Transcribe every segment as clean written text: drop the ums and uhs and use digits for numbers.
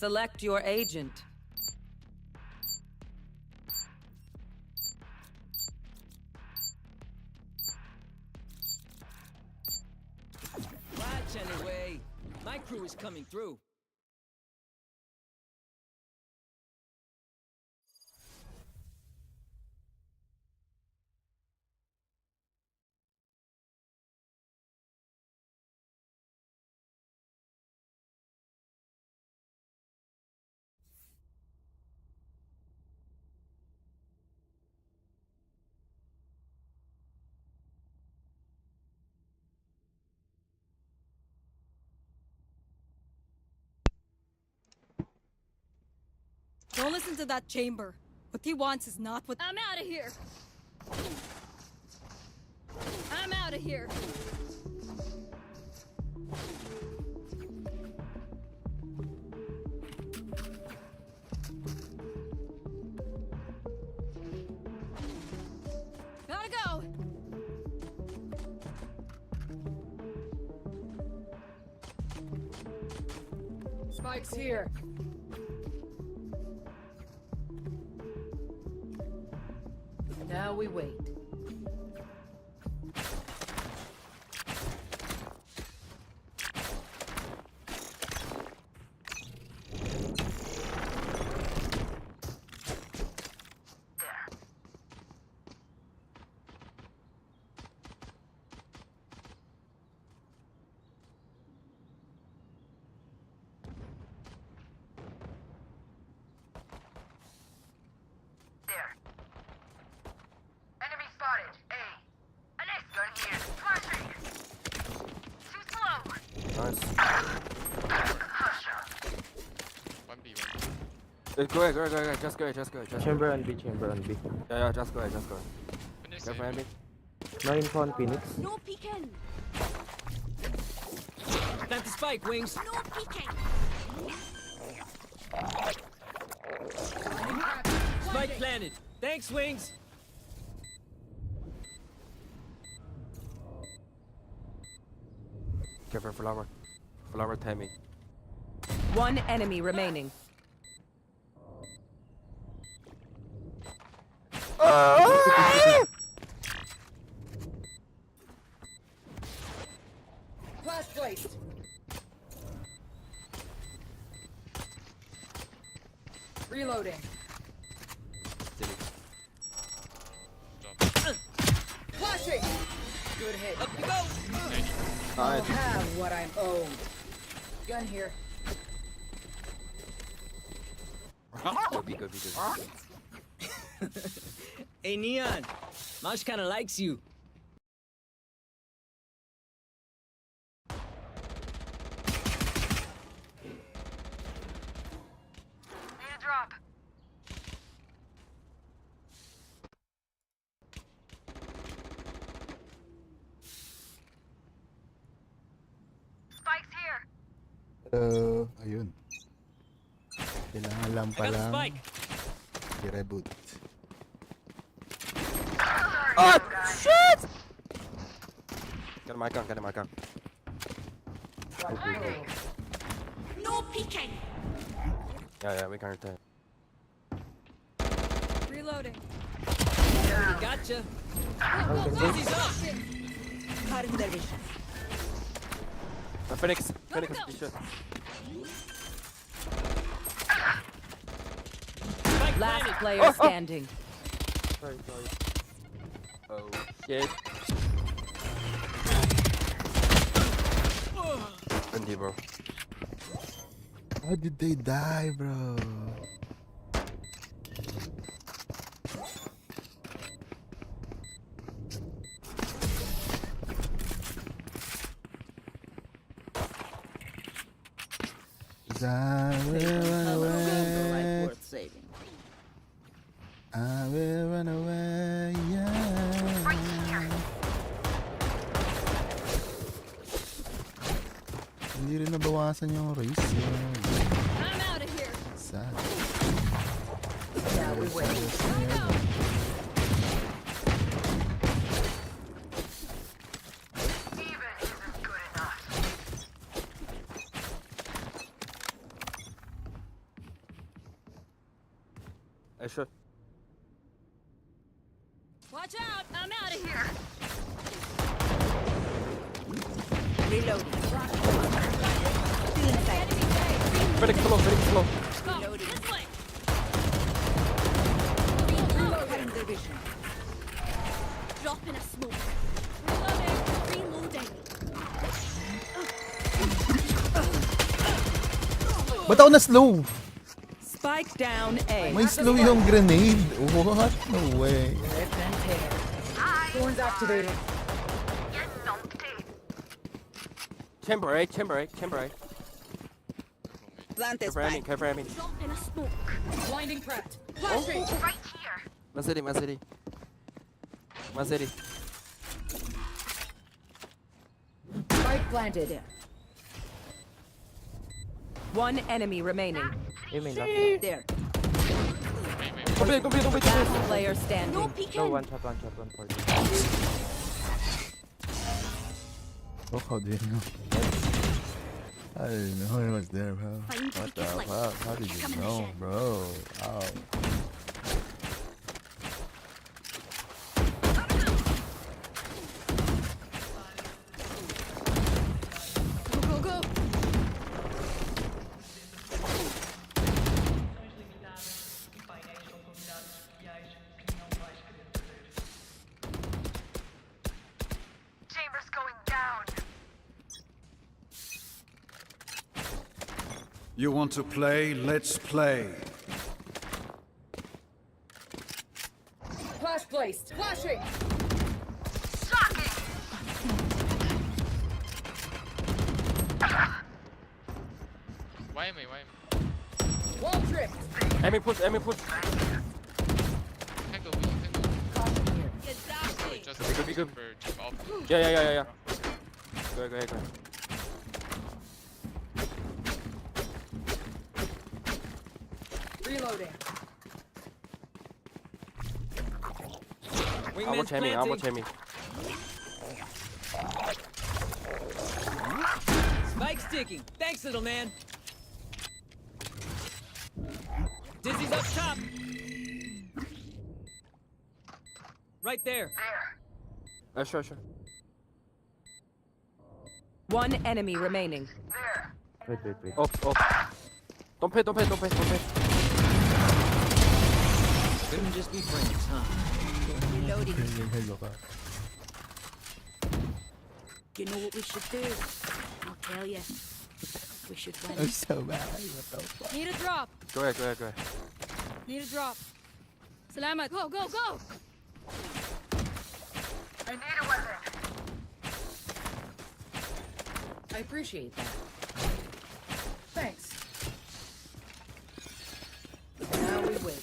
Select your agent. Watch anyway. My crew is coming through. Don't listen to that chamber. What he wants is not what— I'm out of here! I'm out of here! Gotta go! Spike's here. Now we wait. Nice. 1B1. Go ahead. Just go ahead. Chamber and B, chamber and B. Yeah, just go ahead. Finish Go for it. me. No info on Phoenix. No peeking! Plant the spike, Wings. No peeking! Spike planted. Thanks, Wings. Careful, flower. Flower timing. One enemy remaining. Flash placed. Reloading. Flashing. Good hit. Up you go. I'll Nice. have what I'm owed. Gun here. Go B. Hey, Neon. Mosh kinda likes you. Ayun. Kailangan lang I got the palang spike. i-reboot. Oh shit! Get my gun. No peeking! Yeah, we can return. Reloading. Gotcha. Easy up. Cutting their vision. Phoenix, go. t-shirt. Spike Last planted. player standing. Sorry. Oh shit. Hindi, bro. How did they die, bro? I will run away. Worth saving. I will run away. Yeah. Hindi rin nabawasan yung race. I'm out of here! Sad. Now we wait. I should. Watch out! I'm out of here. Reloading. Very slow, very slow. Go this way. Cutting their vision. Drop in a smoke. Reloading. Reloading. Ba't ako na-slow? Spike down A. May slow yung grenade. What? No way. Rip and tear. Thorns activated. Chamber A, chamber A, chamber A. Plant this Cover me, spike. cover me. Drop in a smoke. Blinding prepped. Flashing. Man city, man city. Man city. Spike planted. One enemy remaining. Aim in last. There. Don't be, don't be, don't be, don't Last be. player No standing. peeking. No, one shot, one for you. Oh, how do you know? I didn't know it was there, bro. Find What the weakest link. fuck? How did Come you in the know, shed. bro? Wow. Go, go, go. Chambers going down. You want to play? Let's play. Flash placed. Flashing. Why me? Why me? Wall tripped. Enemy push, enemy push. Can't go, we can't go. Caution here. Wait, just Be good. for jump off. Yeah. Go ahead. Reloading. I Wingman's watch Amy, I watch planting. Amy. Spike's ticking. Thanks, little man. Dizzy's up top. Right there. Sure. One enemy remaining. Wait. Off. Don't pay. Couldn't just be friends, huh? Reloading. Hello ka. You know what we should do? I'll tell you. We should I'm win. so bad. What the fuck? Need a drop. Go ahead. Need a drop. Salamat. Go, go, go. I need a weapon. I appreciate that. Thanks. Now we wait.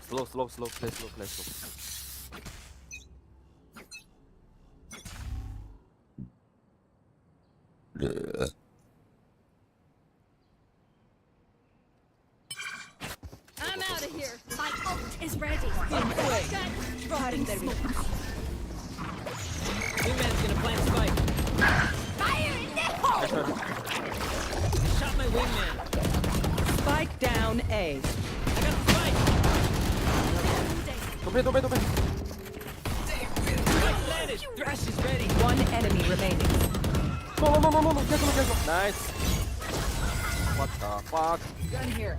Slow. Play slow. I'm out of here. My ult is ready. Cutting their vision. Wingman's gonna plant spike. Fire in the hole. Sure. Shot my wingman. Spike down A. I got the spike. Don't pay. Spike planted. Thrash is ready. One enemy remaining. No. Cancel. Nice. What the fuck? Gun here.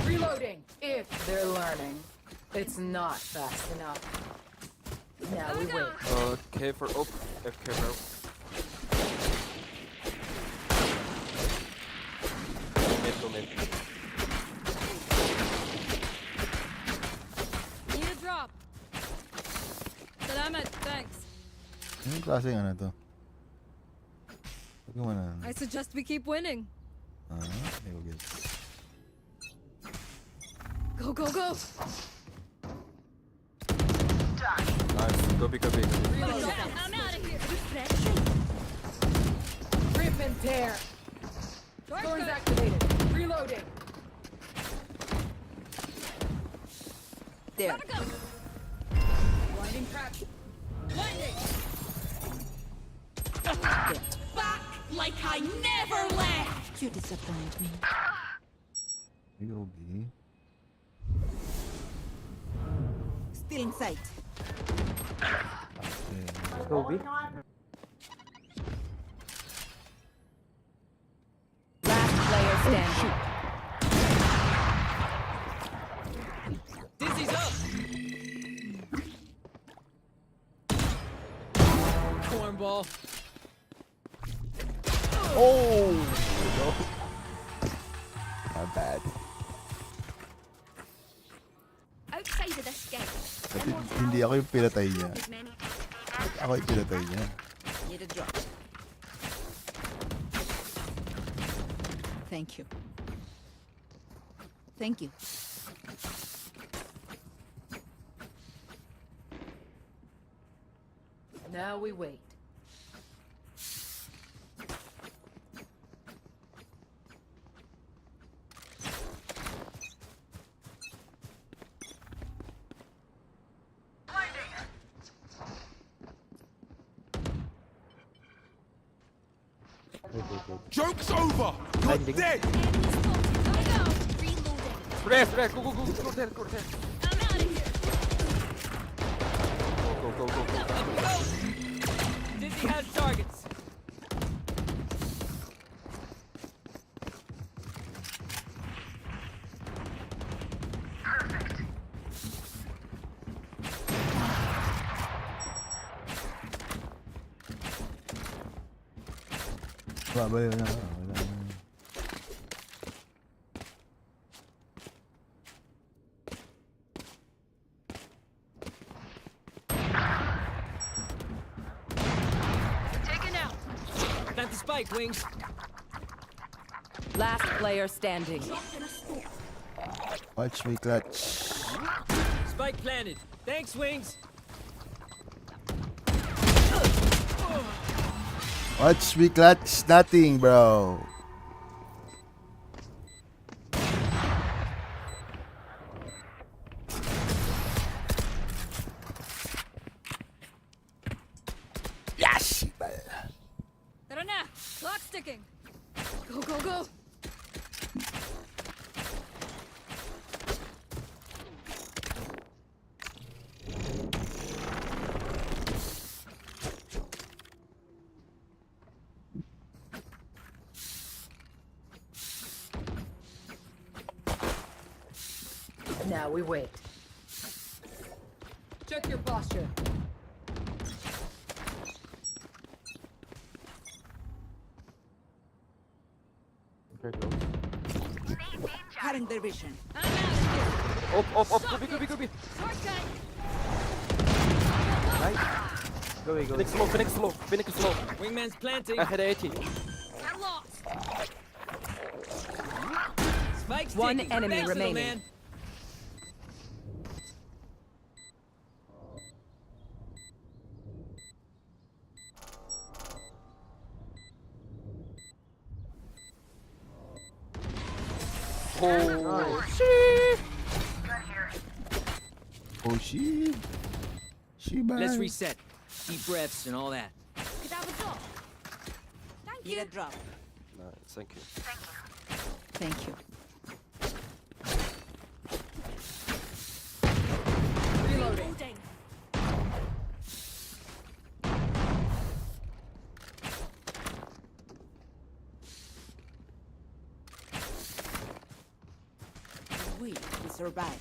Reloading. If they're learning, it's not fast enough. Now we wait. K for up. FK for up. Mid. Need a drop. Salamat. Thanks. Anong klaseng ano to? Huwag mo na. I suggest we keep winning. Okay, go get it. Go, go, go. Nice. Go big. I'm out of here. Refreshing. Rip and tear. Thorns activated. Reloading. There. Gotta go. Blinding trap. Lightning. Back like I never left. You disappoint me. Go B. Still in sight. Okay. Go B. Last player standing. Dizzy's up. Cornball. Oh! Not bad. Outside of this game. Kasi hindi ako yung pinatay niya. Ako yung pinatay niya. Need a drop. Thank you. Thank you. Now we wait. Joke's over! You're Landing. dead! Rest. Go there. Go. Dizzy has targets. Babalik na. Taken out. Plant the spike, Wings. Last player standing. Watch me clutch. Spike planted. Thanks, Wings. Watch me clutch nothing, bro. Yes! Tara na! Clock's ticking. Go. Now we wait. Check your posture. Very close. Cutting their vision. Up. Go B. Nice. Go B. Phoenix slow. Wingman's planting. Ahead 80. They're lost. Spike's One ticking. enemy Thanks, little remaining. man. Oh, shit. Oh, she bad. Let's reset. Deep breaths and all that. Could have a drop. Thank Need you. a drop. Nice, thank you. Thank you. Reloading. We survive.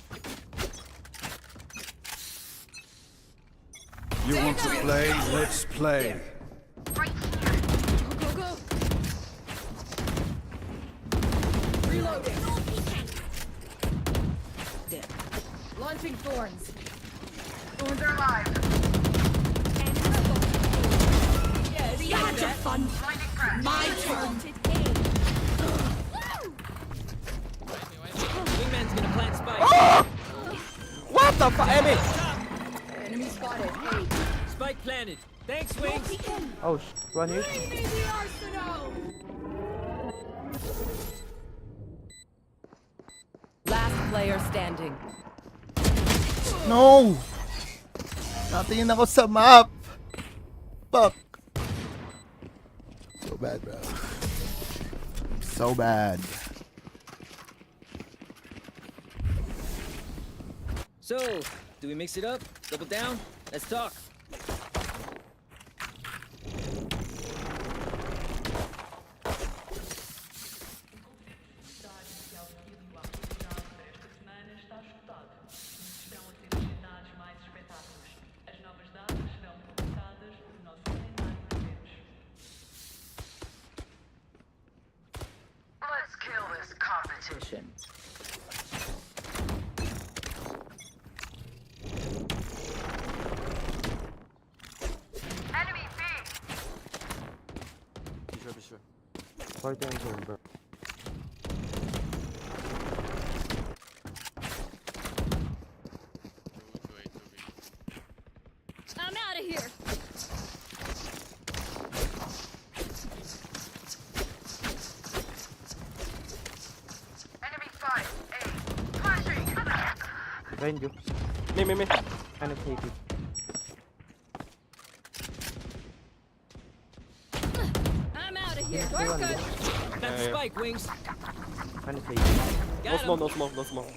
You want to play? Let's play. Go. Reloading. There. Launching thorns. Thorns are alive. Gotcha, fun. My turn. Wingman's gonna plant spike. What the fuck, Emmy? Enemy spotted. Hey. Spike planted. Thanks, Wings. Oh, one here. Last player standing. No! Natingin ako sa map. Fuck. So bad, bro. So bad. So, do we mix it up? Double down? Let's talk. Let's kill this competition. Enemy B. Be sure. Fighting chamber. Two A, two B. I'm out of here. Enemy 5 A. Flashing. Behind you. Me. And it's 80. I'm out of here. Stay We're on good. me. That's Yeah. spike, Wings. And it's 80. No Got smoke, him. no smoke.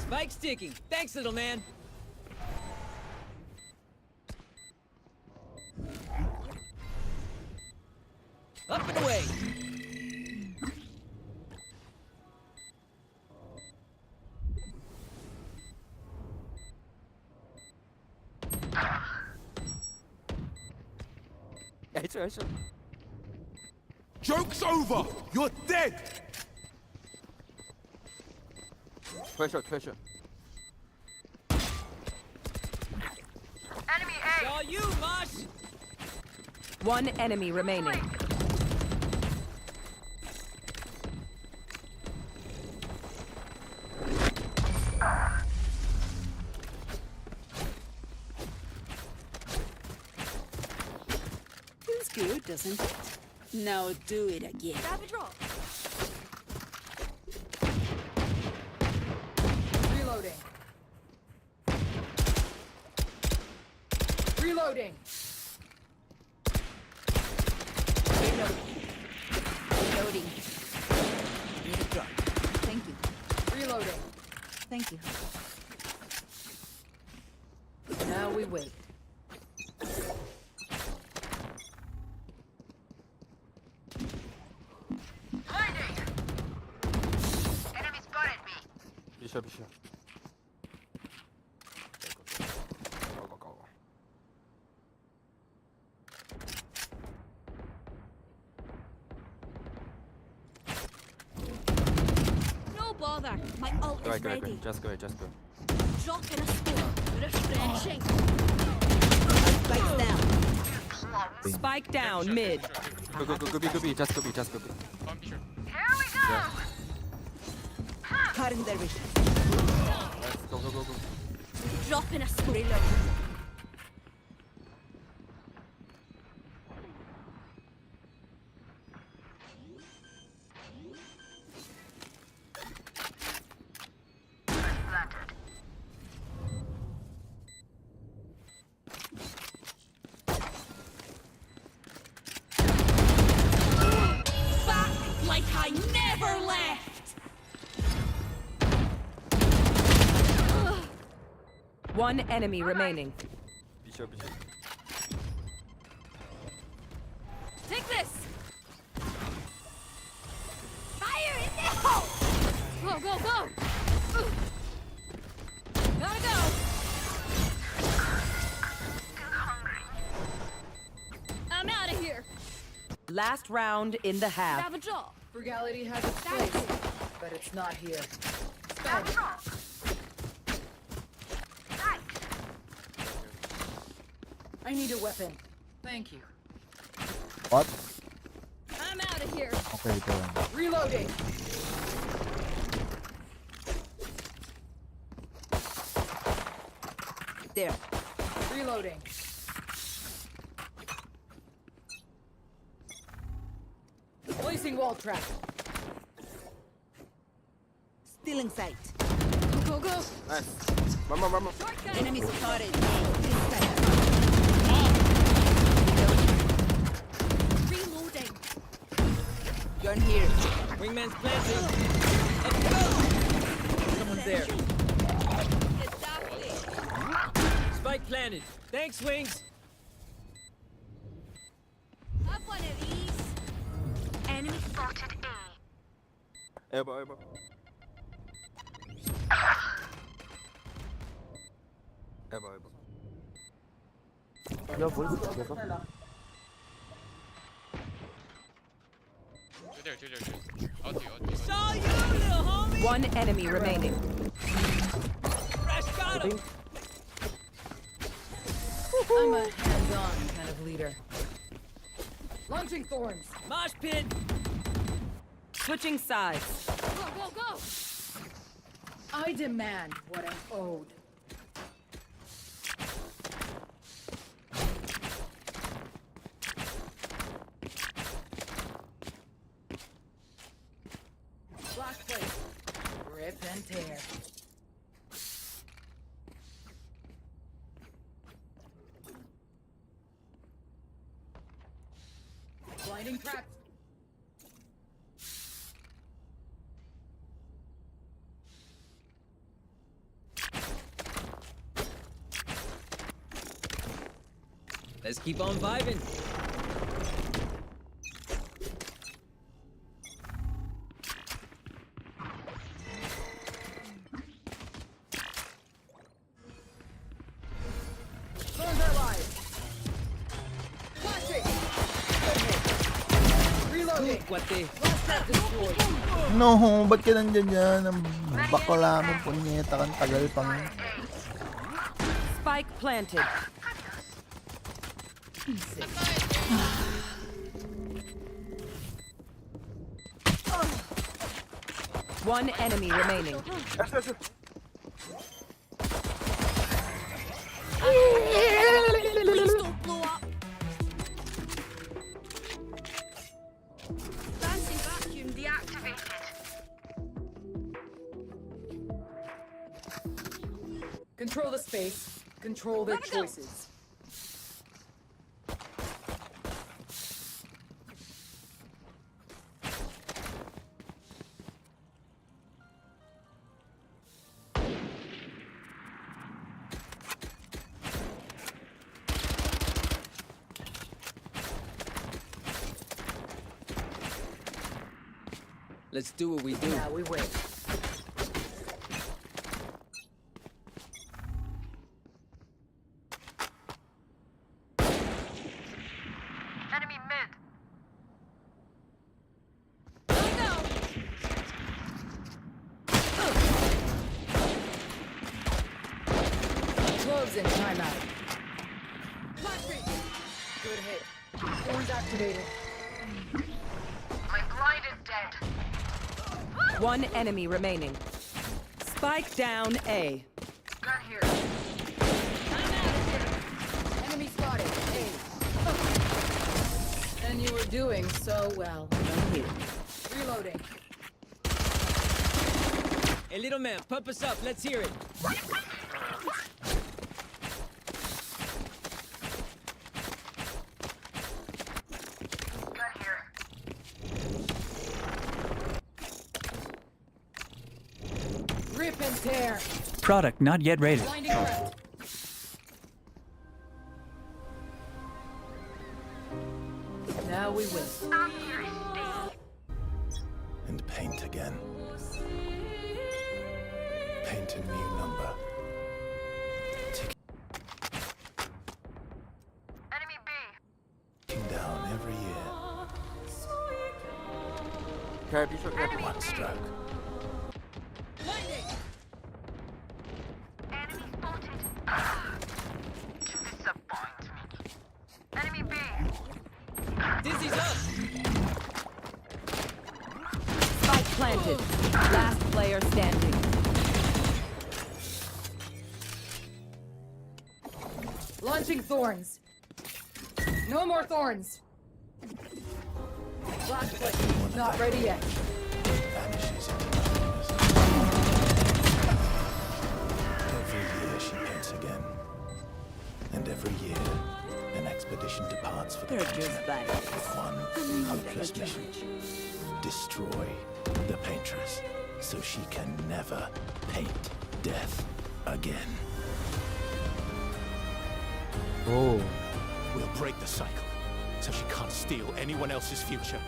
Spike's ticking. Thanks, little man. Up and away. Headshot. Joke's over! You're dead! Pressure. Enemy A. All you, Mosh. One enemy remaining. Feels good, doesn't it? Now do it again. Savage roll. Reloading. Reloading. Reloading. Need a drop. Thank you. Reloading. Thank you. Now we wait. Blinding. Enemy spotted me. Be sure. Go. No bother. My ult is Go. ready. Just go. Drop in a score. Refreshing. Spikes down. Spike down mid. Go B. Just go B. Bomb B, sure. Here we go. Cutting their vision. Nice. Go. Drop in a score. Back like I never left. One enemy remaining. Be sure. Take this. Fire in the hole. Go. Gotta go. I'm out of here. Last round in the half. Savage roll. Frugality has its place, but it's not here. Savage roll. I need a weapon. Thank you. What? I'm out of here. Okay, go on. Reloading. There. Reloading. Placing wall trap. Still in sight. Go. Nice. Mama. Shortcut. Enemy spotted. Reloading. Gun here. Wingman's planted. Let's go. there. Spike planted. Thanks, Wings. Up one of these. Enemy spotted A. Elbow, elbow. Elbow, elbow. Yo, boys. Yo, Two there, two there, two. Out here, out here. Saw you, little homie. One enemy remaining. Crash got him. I'm a hands-on kind of leader. Launching thorns. Mosh pit. Switching sides. Go, go, go. I demand what I'm owed. Flash plate. Rip and tear. Blinding cracked. Let's keep on vibing. Thorns are alive. Flashing. Reloading. Cuate. Last trap destroyed. No, ba't ka nandyan yan? Ang bakla mo, punyeta kang tagal pang... Spike planted. One enemy remaining. Please don't blow up. Fancy vacuum deactivated. Control the space. Control their choices. Let's do what we do. Now we wait. Enemy mid. Close in timeout. Flashing. Good hit. Thorns activated. My glide is dead. One enemy remaining. Spike down A. Gun here. Enemy spotted. Hey. And you were doing so well. Thank you. Reloading. Hey, little man, pump us up. Let's hear it. Gun here. Rip and tear. Product not yet rated. Blinding cracked. Now we win. And paint again. Paint a new number. Enemy B. Ticking down every year. Carry, be short, carry. One stroke. Enemy spotted. To disappoint me. Enemy B. Dizzy's up. Spike planted. Last player standing. Launching thorns. No more thorns. Flash plate. Not ready yet. Vanishes into nothingness. Every year she paints again. And every year, an expedition departs for the They're continent just bad. with one hopeless mission. Destroy the paintress. so she can never paint death again. Oh. We'll break the cycle, so she can't steal anyone else's future.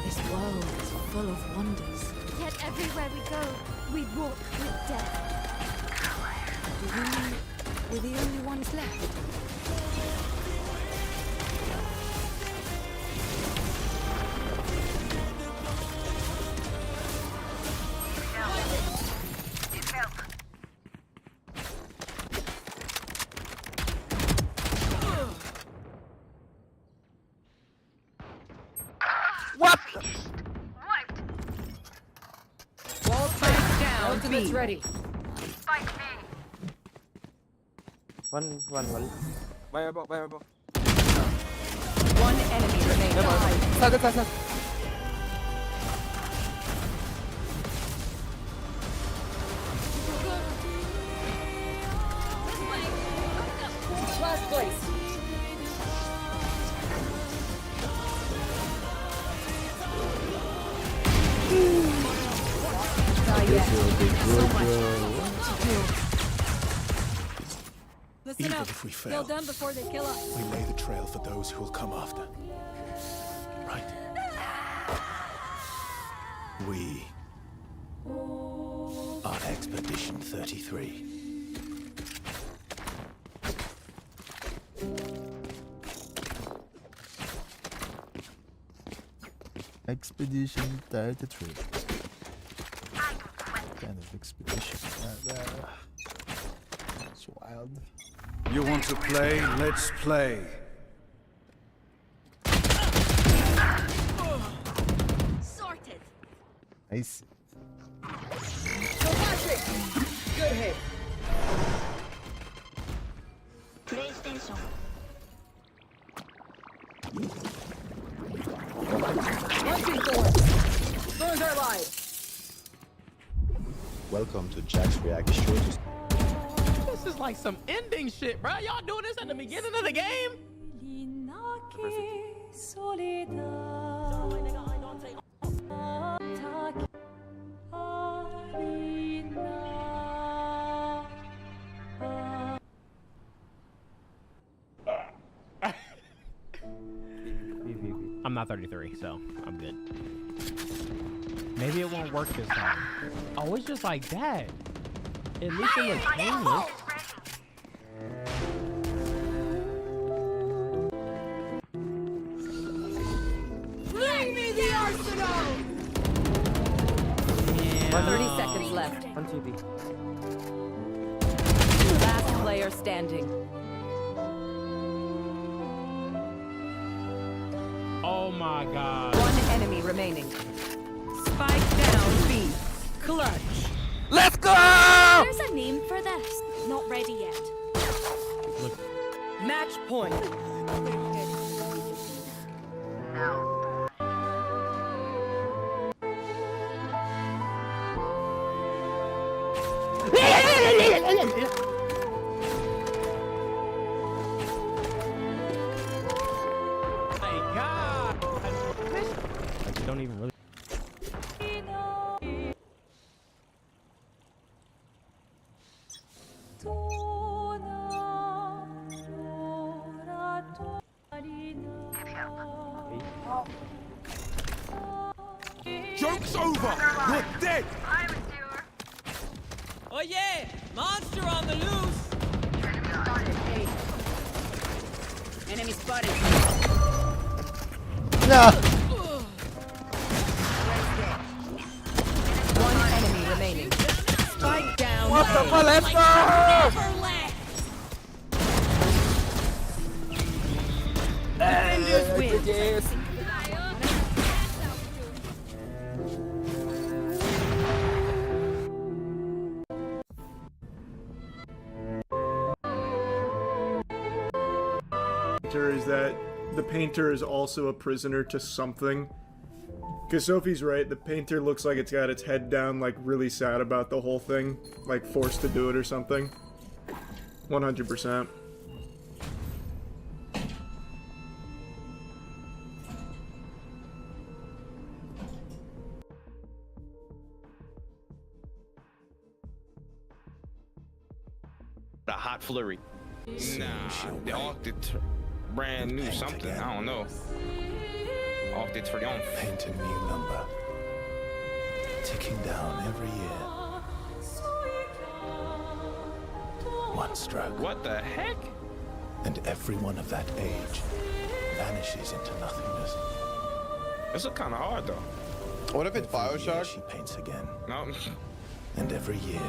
This world is full of wonders. Yet everywhere we go, we walk with death. Do we mean we're the only ones left? What? Wall Spike down Ultimate's B. ready. One. By above. One enemy remaining. Side. Last place. Not yet. So much. Listen Even up. if we Kill fail, them before they kill us. we lay the trail for those who will come after. Right? We are Expedition 33. Expedition 33. Kind of expedition. It's wild. You want to play? Let's play. Sorted. Nice. So Patrick. Good hit. PlayStation. Launching thorns. Thorns are alive. Welcome to Jack's React Shortest. This is like some ending shit, bro. Y'all doing this at the beginning of the game? I'm not 33, so I'm good. Maybe it won't work this time. Oh, it's just like that. At least it looks painless. Bring me the arsenal! 30 seconds left. One CT. Last player standing. Oh my god. One enemy remaining. Spike down B. Clutch. Let's go! There's a name for this. Not ready yet. Match point. My god. Like, you don't even really. Joke's over! You're dead! Oh yeah! Monster on the loose! Enemy spotted. No! One enemy remaining. Spike down. What the fuck? Let's go! Never left. Defenders win. Yes. Is that the painter is also a prisoner to something. Because Sophie's right, the painter looks like it's got its head down, like really sad about the whole thing. Like forced to do it or something. 100%. hot flurry. Nah, the Arctic brand new something. I don't know. Arctic Triumph. Paint a new number. Ticking down every year. One stroke. What the heck? And everyone of that age vanishes into nothingness. This look kind of hard though. What if it's Bioshock? She paints again. No. And every year,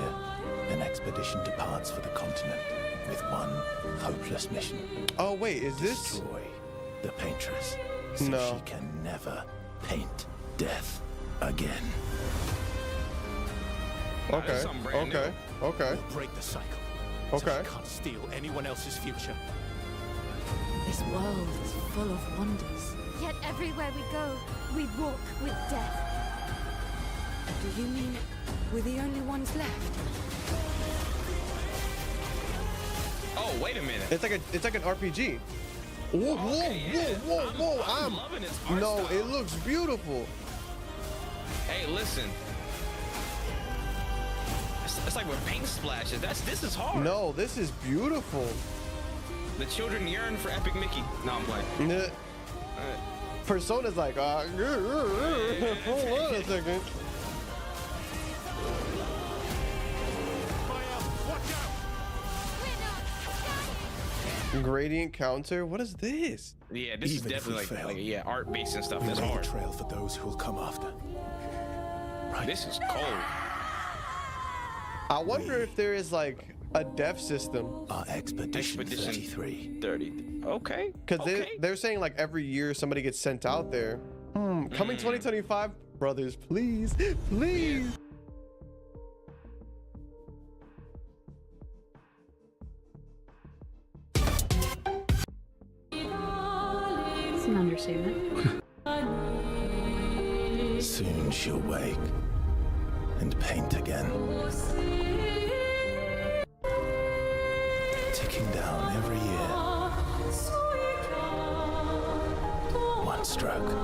an expedition departs for the continent with one hopeless mission. Oh wait, is this? Destroy the paintress, so No. she can never paint death again. Okay. Okay. Okay. We'll break the cycle. Okay. So she can't steal anyone else's future. This world is full of wonders. Yet everywhere we go, we walk with death. Do you mean we're the only ones left? Oh, wait a minute. It's like an RPG. Whoa, whoa. I'm loving this art No, style. it looks beautiful. Hey, listen. It's like with paint splashes. This is hard. No, this is beautiful. The children yearn for Epic Mickey. No, I'm playing. Yeah. Persona's like, hold on a second. Gradient counter? What is this? Yeah, this is Even if we definitely fail, like art based and stuff. We That's lay the hard. trail for those who will come after. Right. This is cold. I wonder if there is like a dev system. Our expedition 33. 30. Okay. Because they're saying like every year somebody gets sent out there. Coming 2025, brothers, please, please. It's an understatement. Soon she'll wake and paint again. Ticking down every year. One stroke.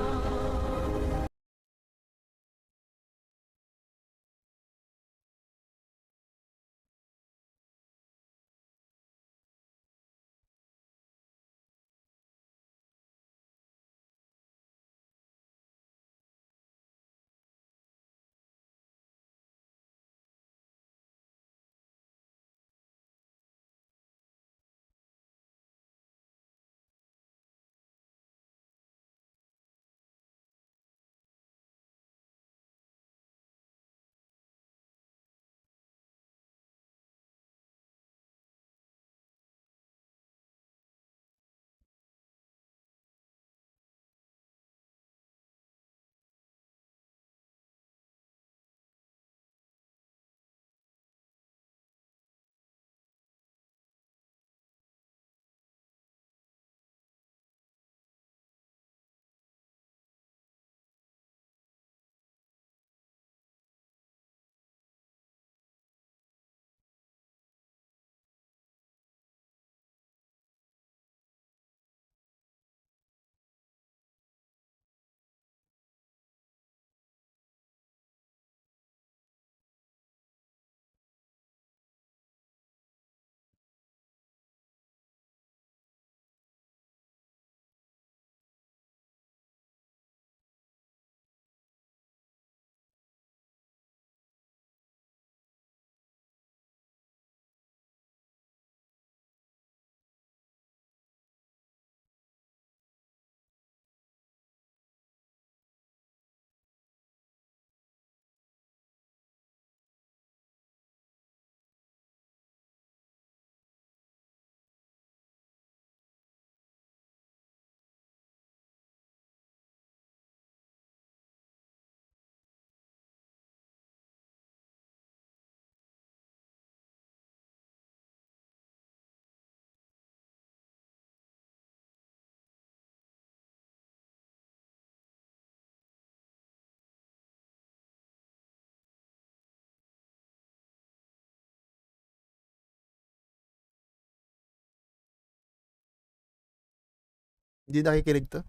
Di nakikinig to?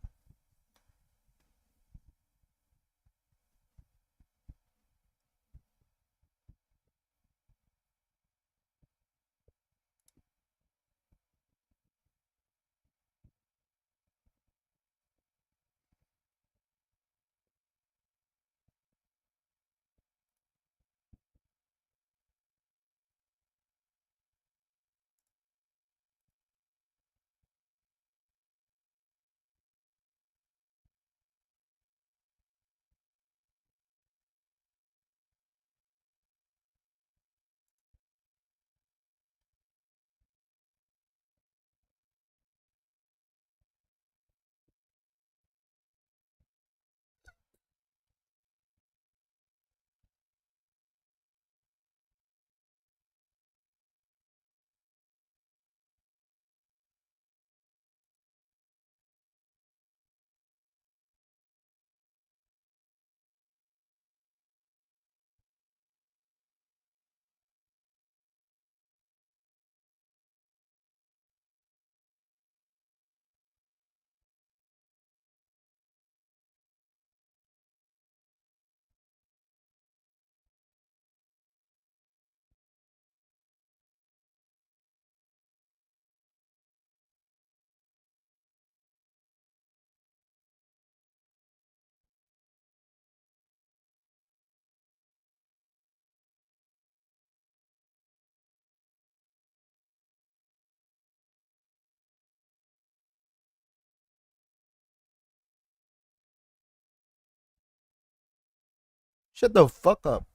Shut the fuck up.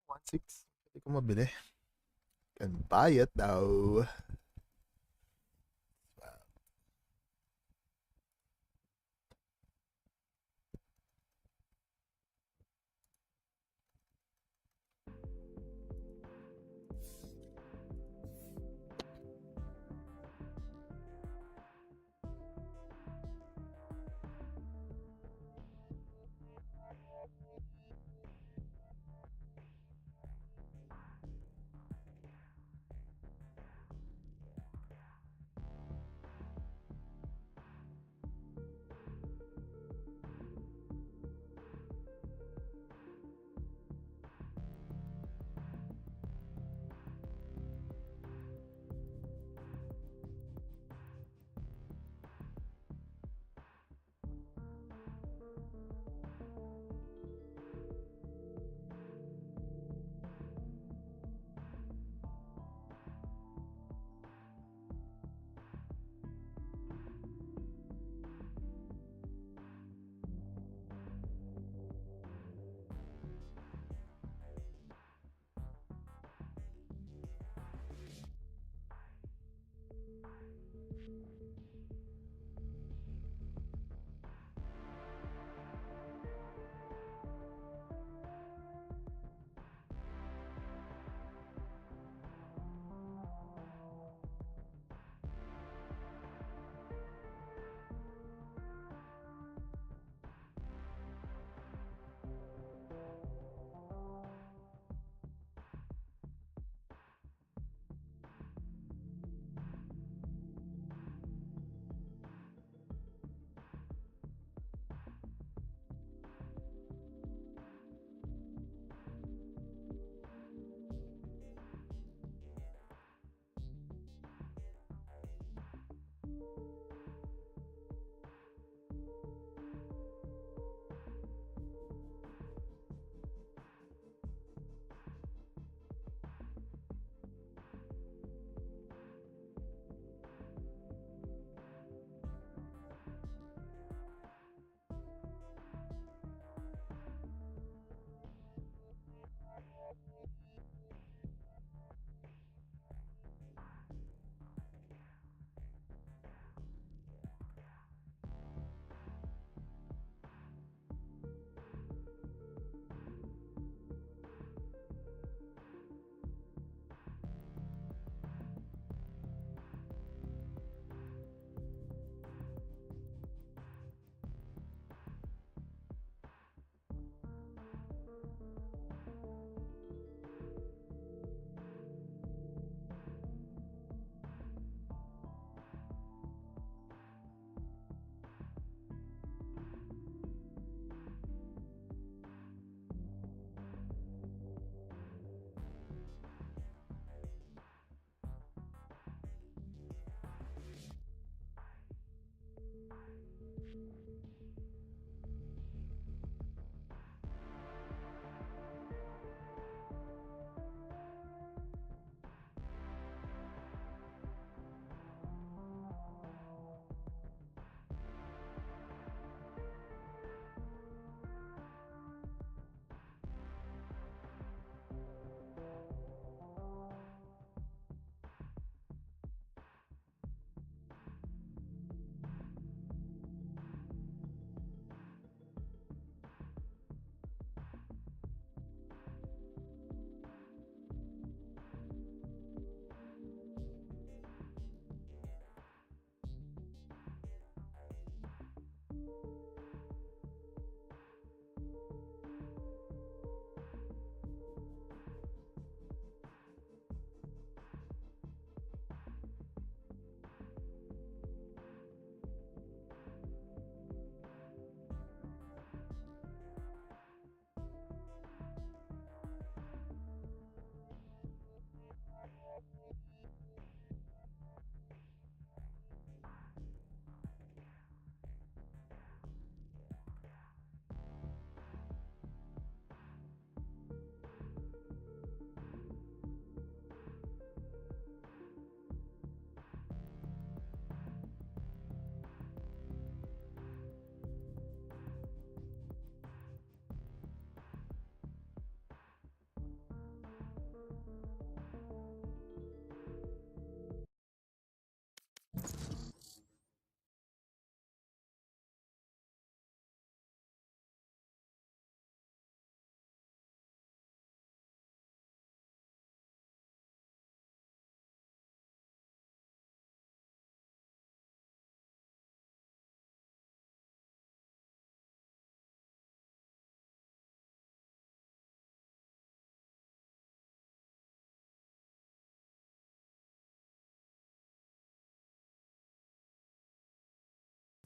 One six. Hindi ko mabili. Can buy it though.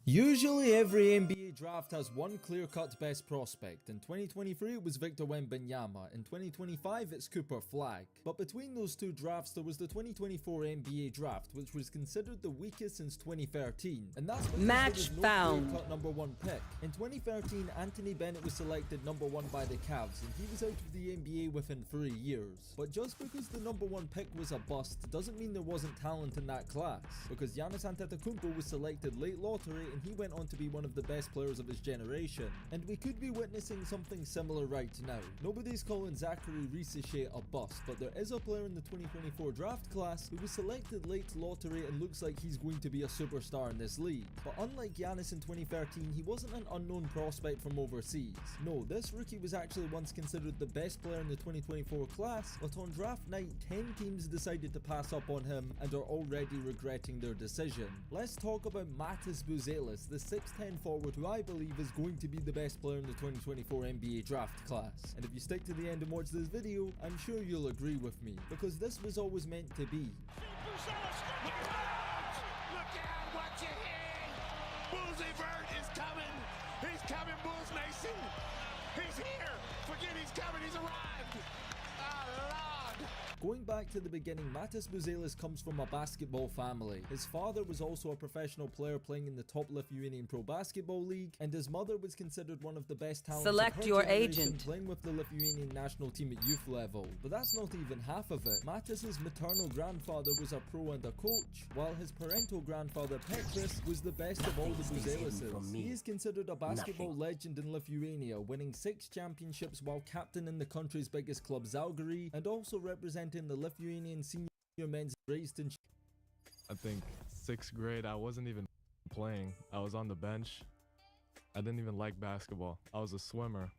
Usually every NBA draft has one clear-cut best prospect. In 2023 it was Victor Wembanyama, in 2025 it's Cooper Flag. But between those two drafts there was the 2024 NBA draft, which was considered the weakest since 2013. And that's because Match there was no found. clear-cut number one pick. In 2013 Anthony Bennett was selected number one by the Cavs, and he was out of the NBA within 3 years. But just because the number one pick was a bust doesn't mean there wasn't talent in that class, because Giannis Antetokounmpo was selected late lottery and he went on to be one of the best players of his generation. And we could be witnessing something similar right now. Nobody's calling Zachary Risacher a bust, but there is a player in the 2024 draft class who was selected late lottery and looks like he's going to be a superstar in this league. But unlike Giannis in 2013, he wasn't an unknown prospect from overseas. No, this rookie was actually once considered the best player in the 2024 class, but on draft night 10 teams decided to pass up on him and are already regretting their decision. Let's talk about Matas Buzelis, the 6'10 forward who I believe is going to be the best player in the 2024 NBA draft class. And if you stick to the end and watch this video, I'm sure you'll agree with me, because this was always meant to be. Look out, what you hear? Boozy Bird is coming. He's coming, Bulls Nation. He's here. Forget he's coming, he's arrived. Oh, Lord. Going back to the beginning, Matas Buzelis comes from a basketball family. His father was also a professional player playing in the top Lithuanian Pro Basketball League, and his mother was considered one of the best talents Select of her your generation, agent. playing with the Lithuanian national team at youth level. But that's not even half of it. Matas's maternal grandfather was a pro and a coach, while his parental grandfather Petras was the best of all the Buzelises. He is considered a basketball legend in Lithuania, winning 6 championships while captaining the country's biggest club Zalgiris, and also representing the Lithuanian senior men's raised in. I think 6th grade I wasn't even playing. I was on the bench. I didn't even like basketball. I was a swimmer.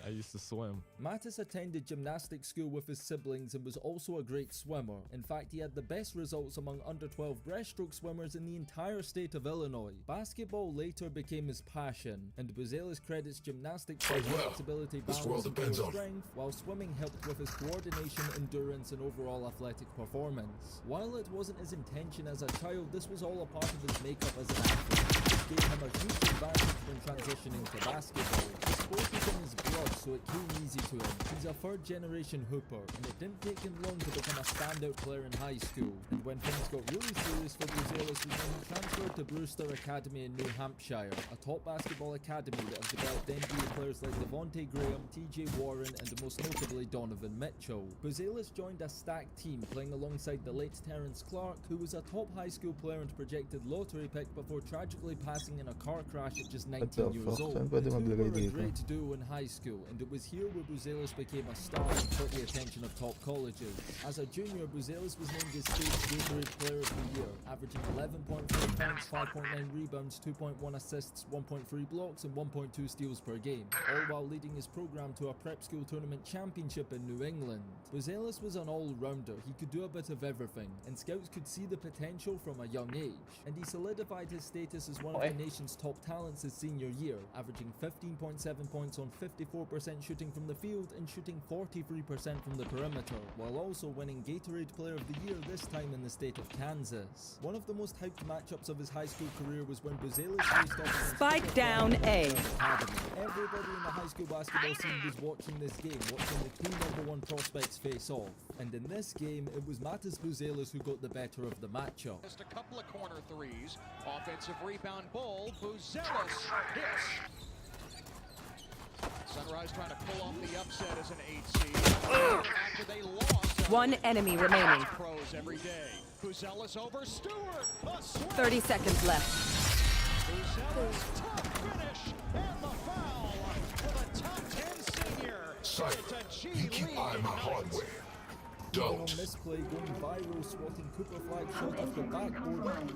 I used to swim. Matas attended gymnastics school with his siblings and was also a great swimmer. In fact, he had the best results among under 12 breaststroke swimmers in the entire state of Illinois. Basketball later became his passion, and Buzelis credits gymnastics for his flexibility, balance, and core strength, while swimming helped with his coordination, endurance, and overall athletic performance. While it wasn't his intention as a child, this was all a part of his makeup as an athlete. This gave him a huge advantage when transitioning to basketball. The sport is in his blood, so it came easy to him. He's a 3rd generation hooper, and it didn't take him long to become a standout player in high school. And when things got really serious for Buzelis was when he transferred to Brewster Academy in New Hampshire, a top basketball academy that has developed NBA players like Devontae Graham, TJ Warren, and most notably Donovan Mitchell. Buzelis joined a stacked team, playing alongside the late Terrence Clark, who was a top high school player and projected lottery pick before tragically passing in a car crash at just 19 years old. The two were a great duo in high school, and it was here where Buzelis became a star and caught the attention of top colleges. As a junior, Buzelis was named as State's Gatorade Player of the Year, averaging 11.4 points, 5.9 rebounds, 2.1 assists, 1.3 blocks, and 1.2 steals per game, all while leading his program to a prep school tournament championship in New England. Buzelis was an all-rounder. He could do a bit of everything, and scouts could see the potential from a young age, and he solidified his status as one of the nation's top talents his senior year, averaging 15.7 points on 54% shooting from the field and shooting 43% from the perimeter, while also winning Gatorade Player of the Year, this time in the state of Kansas. One of the most hyped matchups of his high school career was when Buzelis faced off Spike down A. Everybody in the high school basketball scene was watching this game, watching the 2 number 1 prospects face off. And in this game, it was Matas Buzelis who got the better of the matchup. Just a couple of corner threes. Offensive rebound Bull. Buzelis hits. Sunrise trying to pull off the upset as an 8 seed. After they lost. 1 enemy remaining. Pros every day. Buzelis over Stewart. 30 seconds left. Buzelis tough finish and the foul for the top 10 senior. It's a G League ignite. On this play, going viral, swatting Cooper Flag shot off the backboard.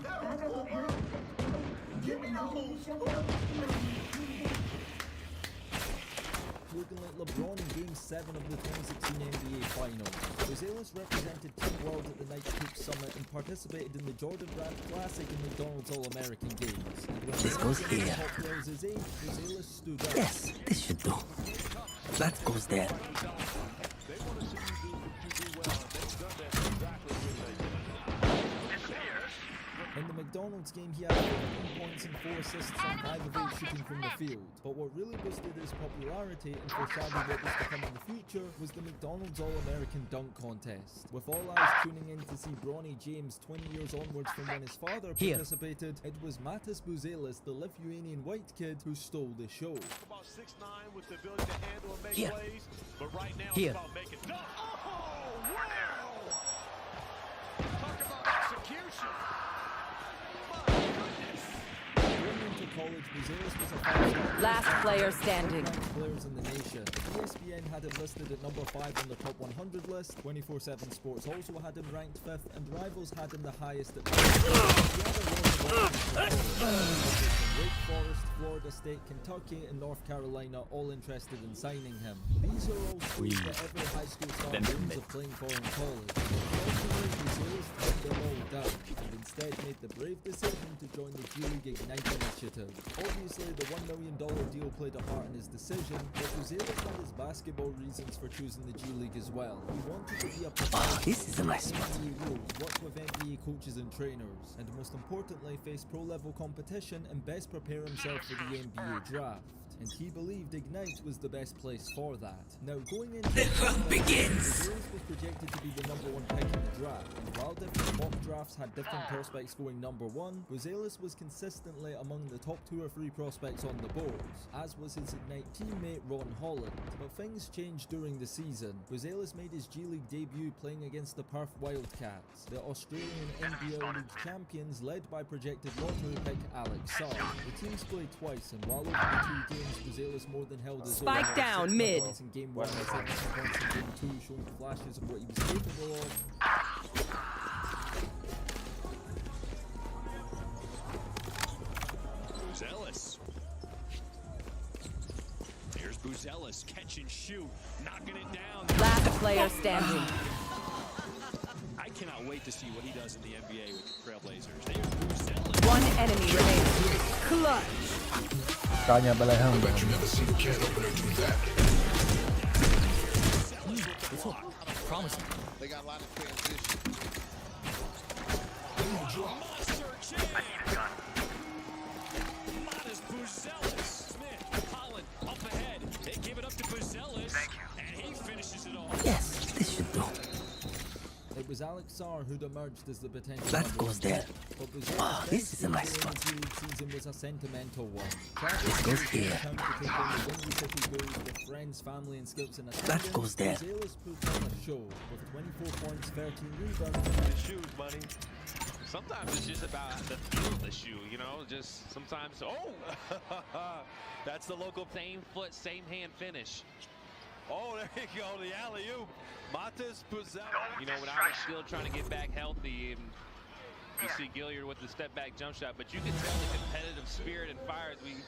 Looking like LeBron in Game 7 of the 2016 NBA Finals. Buzelis represented Team World at the Nike Hoop Summit and participated in the Jordan Brand Classic and McDonald's All-American Games. This goes here. Buzelis stood up. Yes, this should do. That goes there. In the McDonald's game, he had 15 points and 4 assists on 5 of 8 shooting from the field. But what really boosted his popularity and foreshadowed what was to come in the future was the McDonald's All-American Dunk Contest. With all eyes tuning in to see Bronny James 20 years onwards from when his father participated, it was Matas Buzelis, the Lithuanian white kid, who stole the show. About 6'9" with the ability to handle and make plays, but right now Here. it's about making. Oh, wow! Talk about execution. Going into college, Buzelis was a five-star. Last player standing. Players in the nation. ESPN had him listed at number 5 on the top 100 list. 24/7 Sports also had him ranked 5th, and Rivals had him the highest at Wake Forest, Florida State, Kentucky, and North Carolina all interested in signing him. These are all schools that every high school star dreams of playing for in college. Unfortunately, Buzelis turned them all down, and instead made the brave decision to join the G League Ignite initiative. Obviously, the $1 million deal played a part in his decision, but Buzelis had his basketball reasons for choosing the G League as well. He wanted to be a Oh, this is a nice spot. work with NBA coaches and trainers, and most importantly, face pro-level competition and best prepare himself for the NBA draft. And he believed Ignite was the best place for that. Now, going into the hunt begins. Buzelis was projected to be the #1 pick in the draft, and while different mock drafts had different prospects going #1, Buzelis was consistently among the top 2 or 3 prospects on the boards, as was his Ignite teammate Ron Holland. But things changed during the season. Buzelis made his G League debut playing against the Perth Wildcats, the Australian NBL League champions led by projected lottery pick Alex Sarr. The teams played twice, and while over the 2 games, Buzelis more than held his own. Spike down mid. In game 1 and 7 points in game 2, showing flashes of what he was capable of. Buzelis. Here's Buzelis, catch and shoot, knocking it down. Last player standing. I cannot wait to see what he does in the NBA with the Trailblazers. There's Buzelis. One enemy remaining. Clutch. Kanya Balahan. Bet you never see the can opener do that. Promising. They got a lot of transition. Monster jam. Matas Buzelis. Smith, Holland, up ahead. They give it up to Buzelis. Thank you. And he finishes it off. Yes, this should do. It was Alex Sarr who'd emerged as the potential. That goes there. Wow, this is a nice spot. The season was a sentimental one. This goes here. With friends, family, and scouts in That goes there. Buzelis put on a show with 24 points, 13 rebounds. The shoes, buddy. Sometimes it's just about the feel of the shoe, you know, just sometimes, oh! That's the local same foot, same hand finish. Oh, there you go, the alley-oop. Matas Buzelis. You know, when I was still trying to get back healthy, and you see Gilliard with the step-back jump shot, but you can tell the competitive spirit and fire as we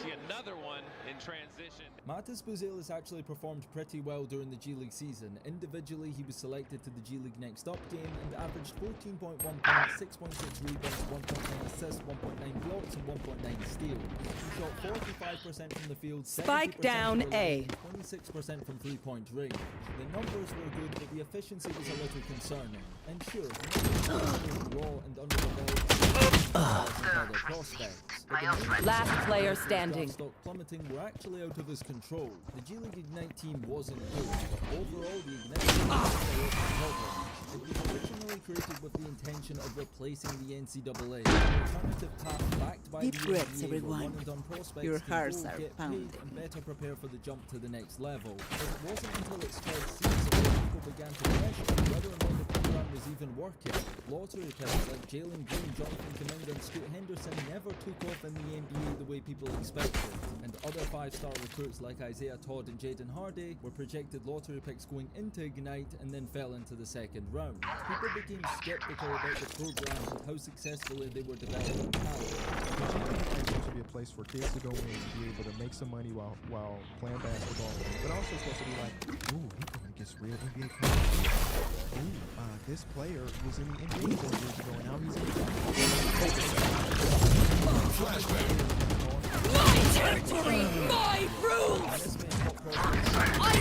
see another one in transition. Matas Buzelis actually performed pretty well during the G League season. Individually, he was selected to the G League Next Up game and averaged 14.1 points, 6.6 rebounds, 1.9 assists, 1.9 blocks, and 1.9 steals. He shot 45% from the field, Spike down A. 26% from three-point range. The numbers were good, but the efficiency was a little concerning. And sure, he was raw and under the ball prospects. Last player standing. Stock plummeting were actually out of his control. The G League Ignite team wasn't good, but overall the Ignite team was a problem. It was originally created with the intention of replacing the NCAA. An alternative path backed by Deep the breaths, NBA everyone. where one-and-done prospects Your can hearts go, are get pounding. paid, and better prepare for the jump to the next level. But it wasn't until its first season that people began to question whether or not the program was even working. Lottery picks like Jalen Green, Jonathan Kuminga, and Scoot Henderson never took off in the NBA the way people expected. And other 5-star recruits like Isaiah Todd and Jaden Hardy were projected lottery picks going into Ignite and then fell into the second round. People became skeptical about the program and how successfully they were developing talent. It should be a place for kids to go in and be able to make some money while playing basketball. But also it's supposed to be like, ooh, he's going against real NBA players. Ooh, this player was in the NBA 4 years ago and now he's in My territory, my rules! I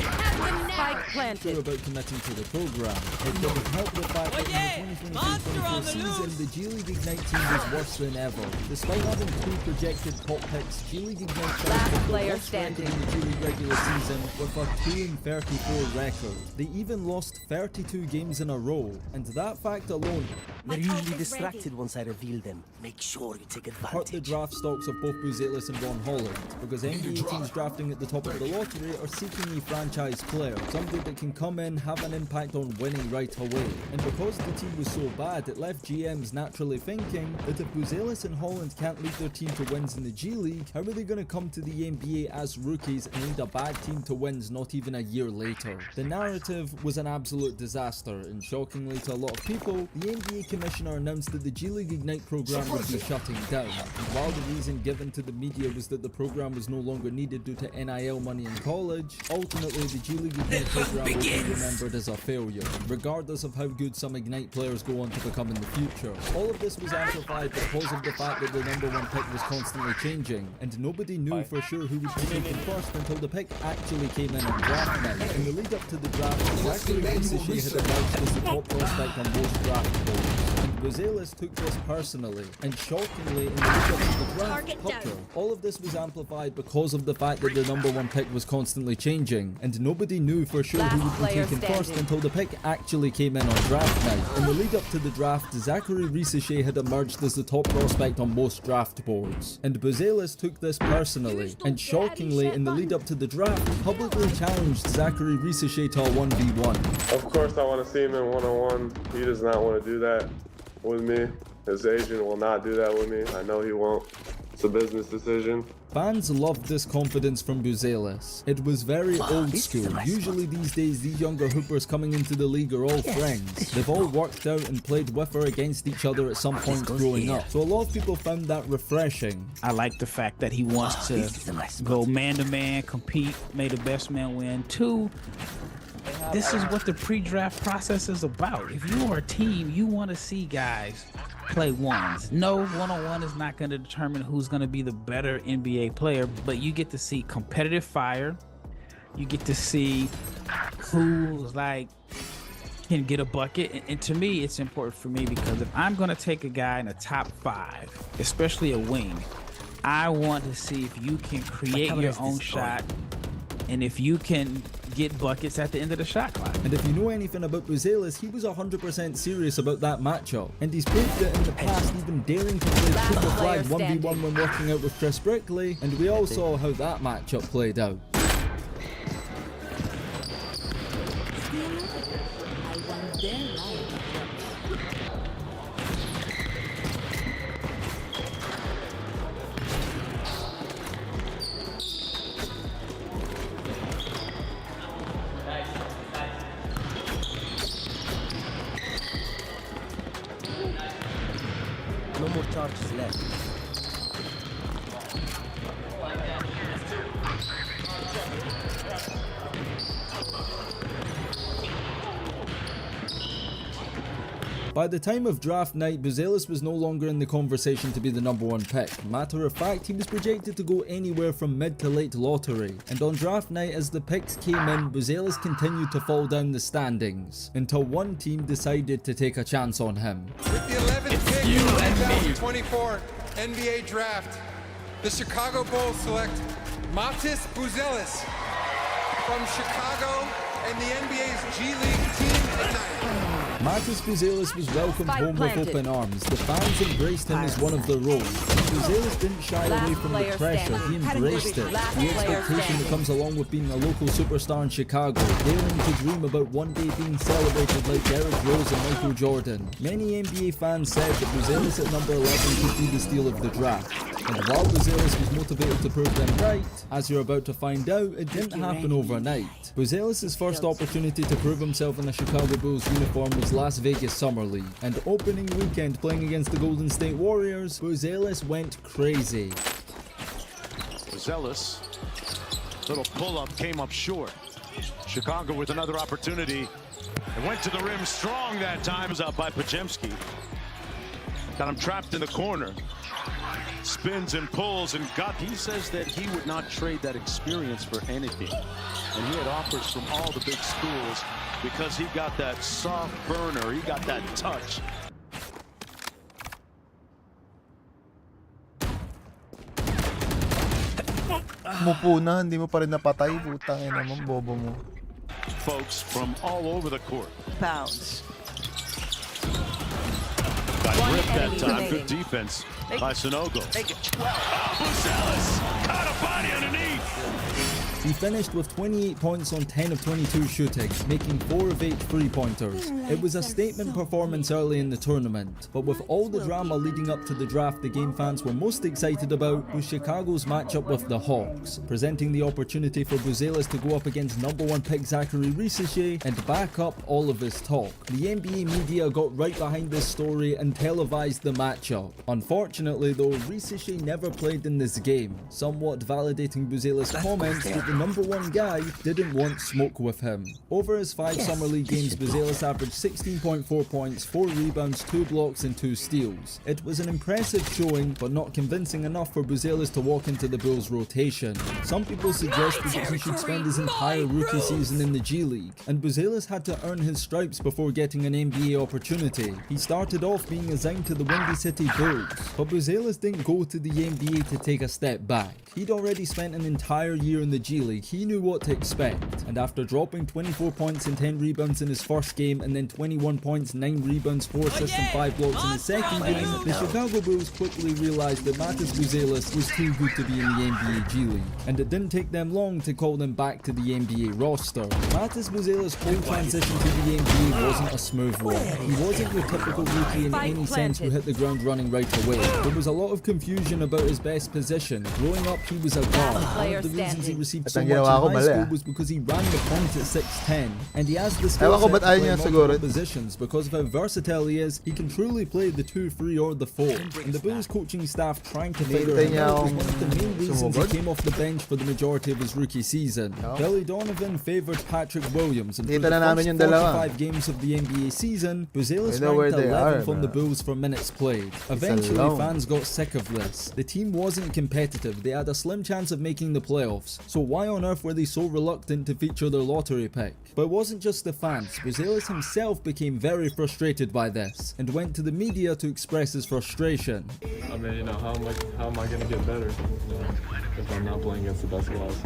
have the Spike planted. About committing to the program. It didn't help the fact that in the 2023-24 season, the G League Ignite team was worse than ever. Despite having 2 projected top picks, G League Ignite finished the worst record in the G League regular season with a 2-34 record. They even lost 32 games in a row, and that fact alone They're usually distracted once I reveal them. Make sure you take advantage. hurt the draft stocks of both Buzelis and Ron Holland, because NBA teams drafting at the top of the lottery are seeking a franchise player, somebody that can come in, have an impact on winning right away. And because the team was so bad, it left GMs naturally thinking that if Buzelis and Holland can't lead their team to wins in the G League, how are they going to come to the NBA as rookies and lead a bad team to wins not even a year later? The narrative was an absolute disaster, and shockingly to a lot of people, the NBA Commissioner announced that the G League Ignite program would be shutting down. And while the reason given to the media was that the program was no longer needed due to NIL money in college, ultimately the G League Ignite program will be remembered as a failure, regardless of how good some Ignite players go on to become in the future. All of this was amplified because of the fact that the #1 pick was constantly changing, and nobody knew for sure who would be taken first until the pick actually came in on draft night. In the lead up to the draft, Zachary Risichet had emerged as the top prospect on most draft boards, and Buzelis took this personally, and shockingly in the lead up to the draft, Tucker. All of this was amplified because of the fact that the #1 pick was constantly changing, and nobody knew for sure who would be taken first until the pick actually came in on draft night. In the lead up to the draft, Zachary Risichet had emerged as the top prospect on most draft boards, and Buzelis took this personally, and shockingly in the lead up to the draft, publicly challenged Zachary Risichet to a 1v1. Of course I want to see him in one-on-one. He does not want to do that with me. His agent will not do that with me. I know he won't. It's a business decision. Fans loved this confidence from Buzelis. It was very old school. Usually these days, these younger hoopers coming into the league are all friends. They've all worked out and played with or against each other at some point growing up. So a lot of people found that refreshing. I like the fact that he wants to go man-to-man, compete, may the best man win. 2, this is what the pre-draft process is about. If you are a team, you want to see guys play ones. No, one-on-one is not going to determine who's going to be the better NBA player, but you get to see competitive fire. You get to see who's like can get a bucket. And to me, it's important for me because if I'm going to take a guy in the top 5, especially a wing, I want to see if you can create your own shot and if you can get buckets at the end of the shot clock. And if you know anything about Buzelis, he was 100% serious about that matchup. And he's proved it in the past, even daring to play triple flag 1v1 when working out with Chris Brickley, and we all saw how that matchup played out. No more charges left. By the time of draft night, Buzelis was no longer in the conversation to be the #1 pick. Matter of fact, he was projected to go anywhere from mid to late lottery. And on draft night, as the picks came in, Buzelis continued to fall down the standings, until one team decided to take a chance on him. With the 11th pick in the 2024 NBA Draft, the Chicago Bulls select Matis Buzelis from Chicago and the NBA's G League Team Ignite. Matis Buzelis was welcomed home with open arms. The fans embraced him as one of their own. Buzelis didn't shy away from the pressure, he embraced it. The expectation that comes along with being a local superstar in Chicago, daring to dream about one day being celebrated like Derrick Rose and Michael Jordan. Many NBA fans said that Buzelis at number 11 could be the steal of the draft. And while Buzelis was motivated to prove them right, as you're about to find out, it didn't happen overnight. Buzelis' first opportunity to prove himself in a Chicago Bulls uniform was Las Vegas Summer League, and opening weekend playing against the Golden State Warriors, Buzelis went crazy. Buzelis, little pull-up, came up short. Chicago with another opportunity. It went to the rim strong that time. It was out by Pajemski. Got him trapped in the corner. spins and pulls and he says that he would not trade that experience for anything. And he had offers from all the big schools because he got that soft burner, he got that touch. Mupo na, hindi mo pa rin napatay. Putang ina mo, bobo mo. Folks from all over the court. Bounce. Got ripped that time. Good defense by Sonogo. Buzelis caught a body underneath. He finished with 28 points on 10 of 22 shooting, making 4 of 8 3-pointers. It was a statement performance early in the tournament, but with all the drama leading up to the draft, the game fans were most excited about was Chicago's matchup with the Hawks, presenting the opportunity for Buzelis to go up against #1 pick Zachary Risacher and back up all of his talk. The NBA media got right behind this story and televised the matchup. Unfortunately though, Risacher never played in this game, somewhat validating Buzelis' comments that the #1 guy didn't want smoke with him. Over his 5 Summer League games, Buzelis averaged 16.4 points, 4 rebounds, 2 blocks and 2 steals. It was an impressive showing, but not convincing enough for Buzelis to walk into the Bulls' rotation. Some people suggested that he should spend his entire rookie season in the G League, and Buzelis had to earn his stripes before getting an NBA opportunity. He started off being assigned to the Windy City Bulls, but Buzelis didn't go to the NBA to take a step back. He'd already spent an entire year in the G League, he knew what to expect, and after dropping 24 points and 10 rebounds in his first game and then 21 points, 9 rebounds, 4 assists and 5 blocks in his second game, the Chicago Bulls quickly realized that Matas Buzelis was too good to be in the NBA G League, and it didn't take them long to call them back to the NBA roster. Matas Buzelis' whole transition to the NBA wasn't a smooth one. He wasn't your typical rookie in any sense who hit the ground running right away. There was a lot of confusion about his best position. Growing up, he was a guard. One of the reasons he received so much in high school was because he ran the point at 6'10", and he has the skill set to play multiple positions. Because of how versatile he is, he can truly play the 2, 3 or the 4. And the Bulls coaching staff trying to figure him out was one of the main reasons he came off the bench for the majority of his rookie season. Billy Donovan favoured Patrick Williams, and for the first 45 games of the NBA season, Buzelis ranked 11th on the Bulls for minutes played. Eventually, fans got sick of this. The team wasn't competitive, they had a slim chance of making the playoffs, so why on earth were they so reluctant to feature their lottery pick? But it wasn't just the fans. Buzelis himself became very frustrated by this and went to the media to express his frustration. I mean, you know, how am I gonna get better? You know, if I'm not playing against the best guys.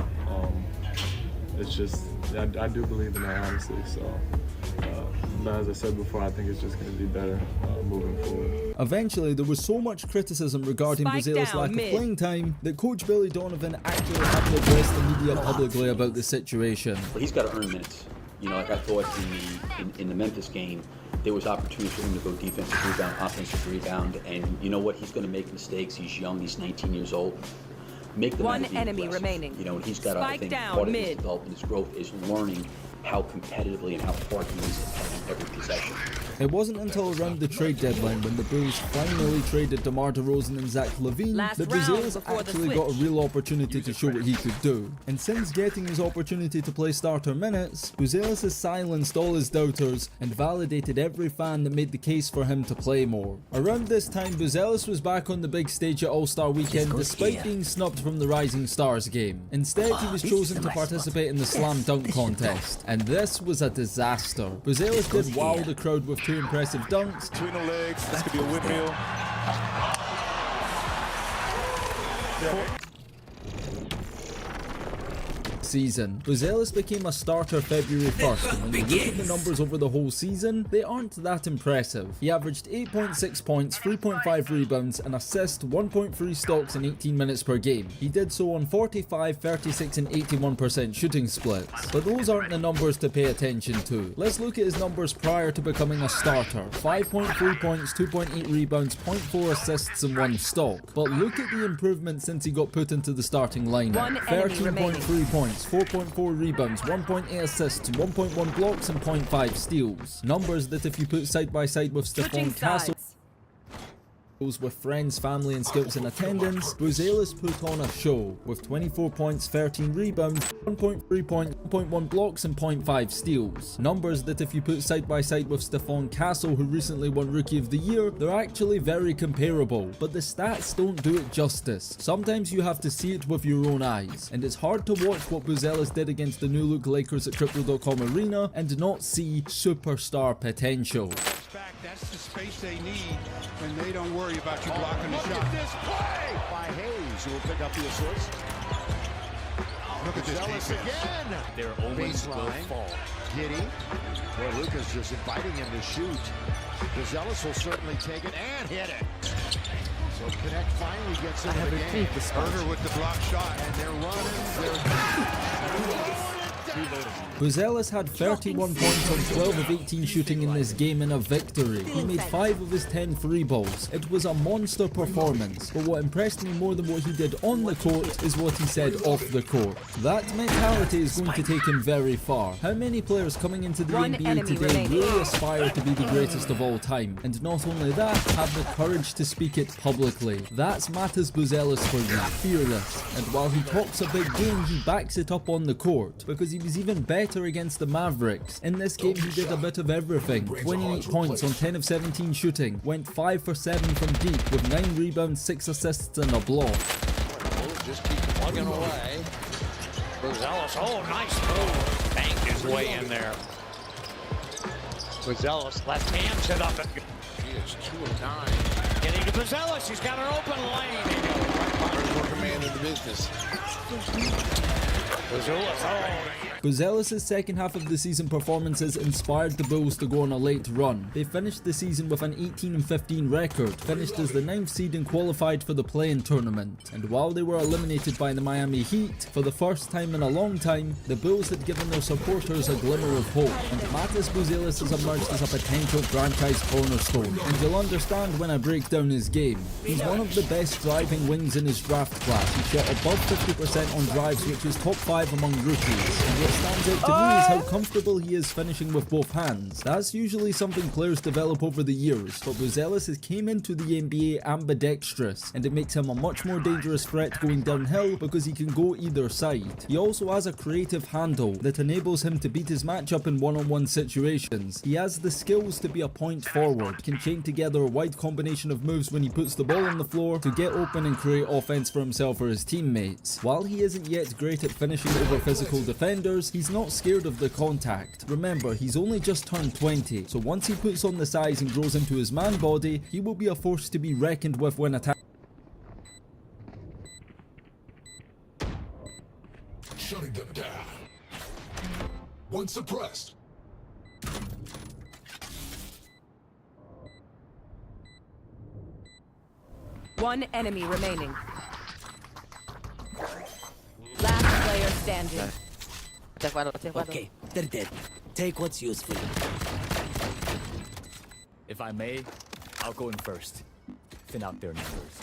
It's just, I do believe in that, honestly. So, but as I said before, I think it's just going to be better moving forward. Eventually, there was so much criticism regarding Buzelis' lack of playing time that Coach Billy Donovan actually had to address the media publicly about the situation. But he's got to earn minutes. You know, like I thought in the Memphis game, there was opportunity for him to go defensive rebound, offensive rebound, and you know what? He's going to make mistakes. He's young. He's 19 years old. Make them one enemy aggressive. remaining. You know, and he's got to, I think, part of his development, his growth is learning how competitively and how hard he is at playing every possession. It wasn't until around the trade deadline when the Bulls finally traded DeMar DeRozan and Zach LaVine that Buzelis actually got a real opportunity to show what he could do. And since getting his opportunity to play starter minutes, Buzelis has silenced all his doubters and validated every fan that made the case for him to play more. Around this time, Buzelis was back on the big stage at All-Star Weekend despite being snubbed from the Rising Stars game. Instead, he was chosen to participate in the Slam Dunk contest, and this was a disaster. Buzelis did wow the crowd with 2 impressive dunks. Between the legs, this could be a windmill. Season. Buzelis became a starter February 1st, and when you look at the numbers over the whole season, they aren't that impressive. He averaged 8.6 points, 3.5 rebounds, an assist, 1.3 stocks in 18 minutes per game. He did so on 45, 36 and 81% shooting splits. But those aren't the numbers to pay attention to. Let's look at his numbers prior to becoming a starter. 5.3 points, 2.8 rebounds, 0.4 assists and 1 stock. But look at the improvement since he got put into the starting lineup. 13.3 points, 4.4 rebounds, 1.8 assists, 1.1 blocks and 0.5 steals. Numbers that if you put side by side with Stephon Castle with friends, family and scouts in attendance, Buzelis put on a show with 24 points, 13 rebounds, 1.3 points, 1.1 blocks and 0.5 steals. Numbers that if you put side by side with Stephon Castle, who recently won Rookie of the Year, they're actually very comparable, but the stats don't do it justice. Sometimes you have to see it with your own eyes, and it's hard to watch what Buzelis did against the new look Lakers at Crypto.com Arena and not see superstar potential. That's the space they need when they don't worry about you blocking the shot. Look at this play by Hayes, who will pick up the assist. Look at this defense again. Their omens will fall. Giddy. Boy, Luka's just inviting him to shoot. Buzelis will certainly take it and hit it. So Connect finally gets into the game. Berger with the block shot, and they're running. Buzelis had 31 points on 12 of 18 shooting in this game in a victory. He made 5 of his 10 free balls. It was a monster performance, but what impressed me more than what he did on the court is what he said off the court. That mentality is going to take him very far. How many players coming into the NBA today really aspire to be the greatest of all time? And not only that, have the courage to speak it publicly. That's Matas Buzelis for you, fearless. And while he talks a big game, he backs it up on the court, because he was even better against the Mavericks. In this game he did a bit of everything. 28 points on 10 of 17 shooting, went 5 for 7 from deep with 9 rebounds, 6 assists and a block. Just keep plugging away. Buzelis, oh nice move. Banked his way in there. Buzelis, left hand set up. He is 2 of 9. Getting to Buzelis, he's got an open lane. There's more command in the business. Buzelis' second half of the season performances inspired the Bulls to go on a late run. They finished the season with an 18-15 record, finished as the 9th seed and qualified for the play-in tournament. And while they were eliminated by the Miami Heat, for the first time in a long time, the Bulls had given their supporters a glimmer of hope, and Matas Buzelis has emerged as a potential franchise cornerstone. And you'll understand when I break down his game. He's one of the best driving wings in his draft class. He shot above 50% on drives, which is top 5 among rookies. And what stands out to me is how comfortable he is finishing with both hands. That's usually something players develop over the years, but Buzelis has came into the NBA ambidextrous, and it makes him a much more dangerous threat going downhill because he can go either side. He also has a creative handle that enables him to beat his matchup in one-on-one situations. He has the skills to be a point forward, can chain together a wide combination of moves when he puts the ball on the floor to get open and create offense for himself or his teammates. While he isn't yet great at finishing over physical defenders, he's not scared of the contact. Remember, he's only just turned 20, so once he puts on the size and grows into his man body, he will be a force to be reckoned with when attacking. Shutting them down. One suppressed. One enemy remaining. Last player standing. Okay, they're dead. Take what's useful. If I may, I'll go in first. Thin out their numbers.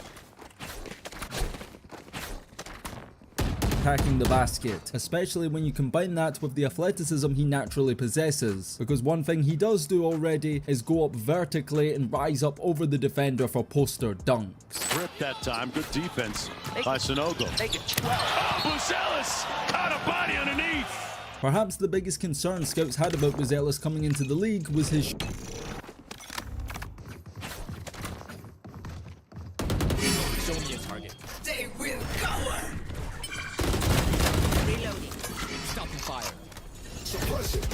Attacking the basket, especially when you combine that with the athleticism he naturally possesses, because one thing he does do already is go up vertically and rise up over the defender for poster dunks. Grip that time, good defense by Sonogo. Buzelis caught a body underneath. Perhaps the biggest concern scouts had about Buzelis coming into the league was his Show me a target. They will cower. Reloading. Stopping fire. Suppress it.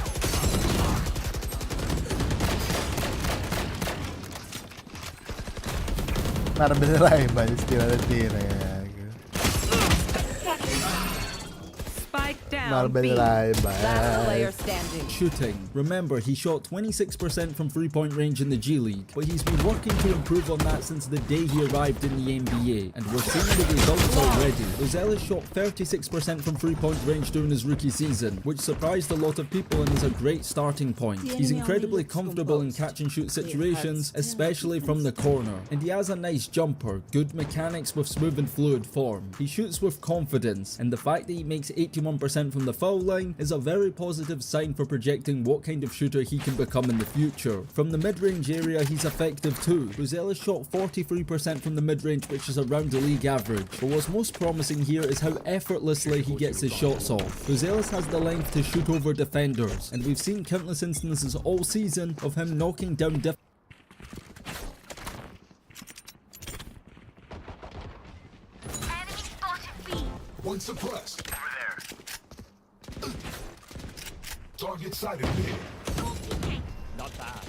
Narbelerai ba istilah tira ya. Spike down. Narbelerai ba. Last player standing. shooting. Remember, he shot 26% from three-point range in the G League, but he's been working to improve on that since the day he arrived in the NBA, and we're seeing the results already. Buzelis shot 36% from three-point range during his rookie season, which surprised a lot of people and is a great starting point. He's incredibly comfortable in catch-and-shoot situations, especially from the corner, and he has a nice jumper, good mechanics with smooth and fluid form. He shoots with confidence, and the fact that he makes 81% 41% from the foul line is a very positive sign for projecting what kind of shooter he can become in the future. From the mid-range area, he's effective too. Buzelis shot 43% from the mid-range, which is around the league average. But what's most promising here is how effortlessly he gets his shots off. Buzelis has the length to shoot over defenders, and we've seen countless instances all season of him knocking down One suppressed. Over there. Target sighted mid. Not bad.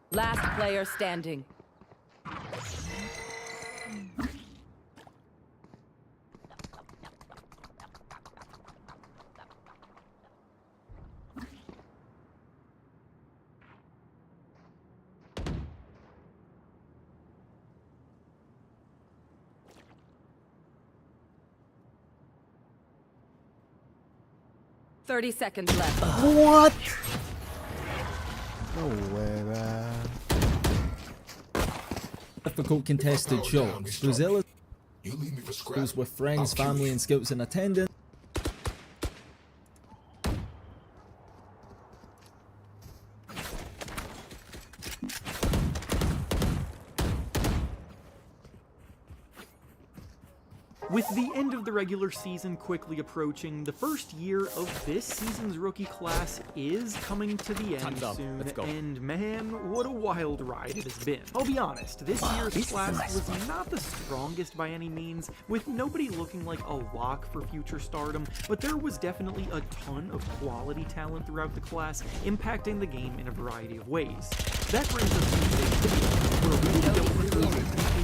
Last player standing. Thirty seconds left. What? No way, man. difficult contested shots. Buzelis goes with friends, family and scouts in attendance. With the end of the regular season quickly approaching, the first year of this season's rookie class is coming to the end soon, and man, what a wild ride it has been. I'll be honest, this year's class was not the strongest by any means, with nobody looking like a lock for future stardom, but there was definitely a ton of quality talent throughout the class, impacting the game in a variety of ways. That brings us to today's video, where we delve into the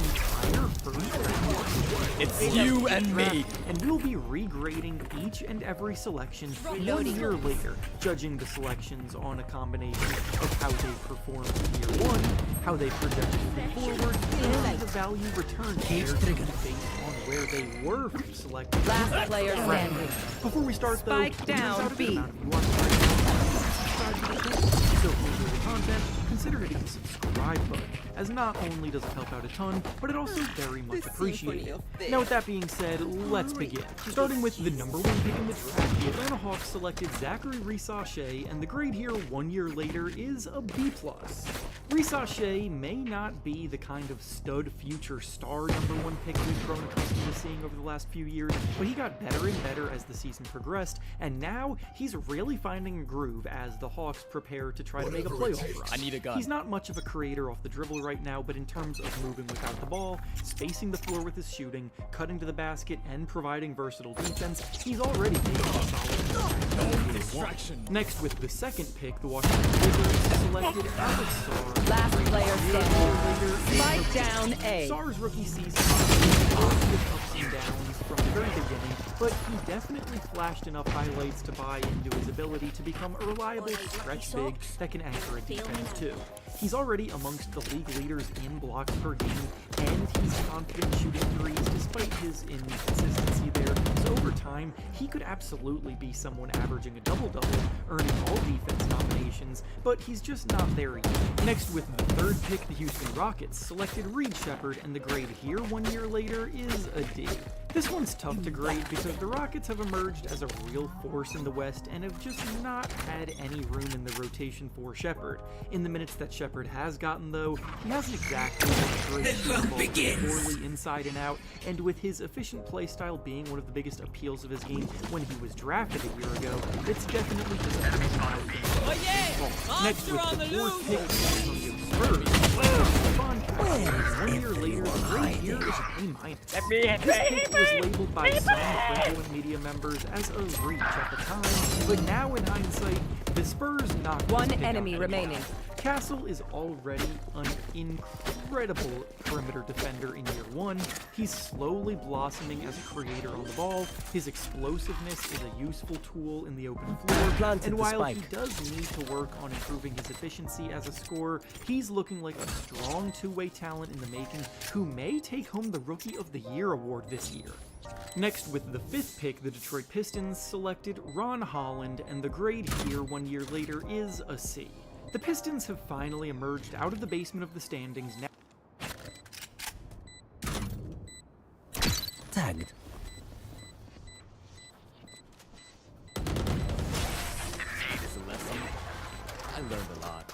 entire first It's you and me. And we'll be regrading each and every selection 1 year later, judging the selections on a combination of how they performed in year one, how they projected moving forward, and the value return based on where they were selected. Last player standing. Before we start, Spike down B. So if you enjoy the content, consider hitting the subscribe button, as not only does it help out a ton, but it also very much appreciated. Now with that being said, let's begin. Starting with the #1 pick in the draft, the Atlanta Hawks selected Zachary Resache, and the grade here 1 year later is a B+. Resache may not be the kind of stud future star #1 pick we've grown accustomed to seeing over the last few years, but he got better and better as the season progressed, and now he's really finding a groove as the Hawks prepare to try to make a playoff run. I need a gun. He's not much of a creator off the dribble right now, but in terms of moving without the ball, spacing the floor with his shooting, cutting to the basket, and providing versatile defense, he's already making a solid distraction. Next, with the second pick, the Washington Wizards selected Alex Sarr. Last player standing. Spike down A. Sarr's rookie season with ups and downs from the very beginning, but he definitely flashed enough highlights to buy into his ability to become a reliable stretch big that can anchor a defense too. He's already amongst the league leaders in blocks per game, and he's confident shooting threes despite his inconsistency there. So over time, he could absolutely be someone averaging a double-double, earning all defense nominations, but he's just not there yet. Next, with the third pick, the Houston Rockets selected Reed Shepherd, and the grade here 1 year later is a D. This one's tough to grade because the Rockets have emerged as a real force in the West and have just not had any room in the rotation for Shepherd. In the minutes that Shepherd has gotten, though, he hasn't exactly been poorly inside and out, and with his efficient playstyle being one of the biggest appeals of his game when he was drafted a year ago, it's definitely just a Next, with the fourth pick, Spurs. 1 year later, the grade here is an A-. This pick was labeled by some frequent media members as a reach at the time, but now in hindsight, the Spurs knocked one enemy remaining. Castle is already an incredible incredible perimeter defender in year one, he's slowly blossoming as a creator on the ball. His explosiveness is a useful tool in the open floor, and while he does need to work on improving his efficiency as a scorer, he's looking like a strong two-way talent in the making who may take home the Rookie of the Year award this year. Next, with the 5th pick, the Detroit Pistons selected Ron Holland, and the grade here 1 year later is a C. The Pistons have finally emerged out of the basement of the standings now. Tagged. It's a lesson. I learned a lot.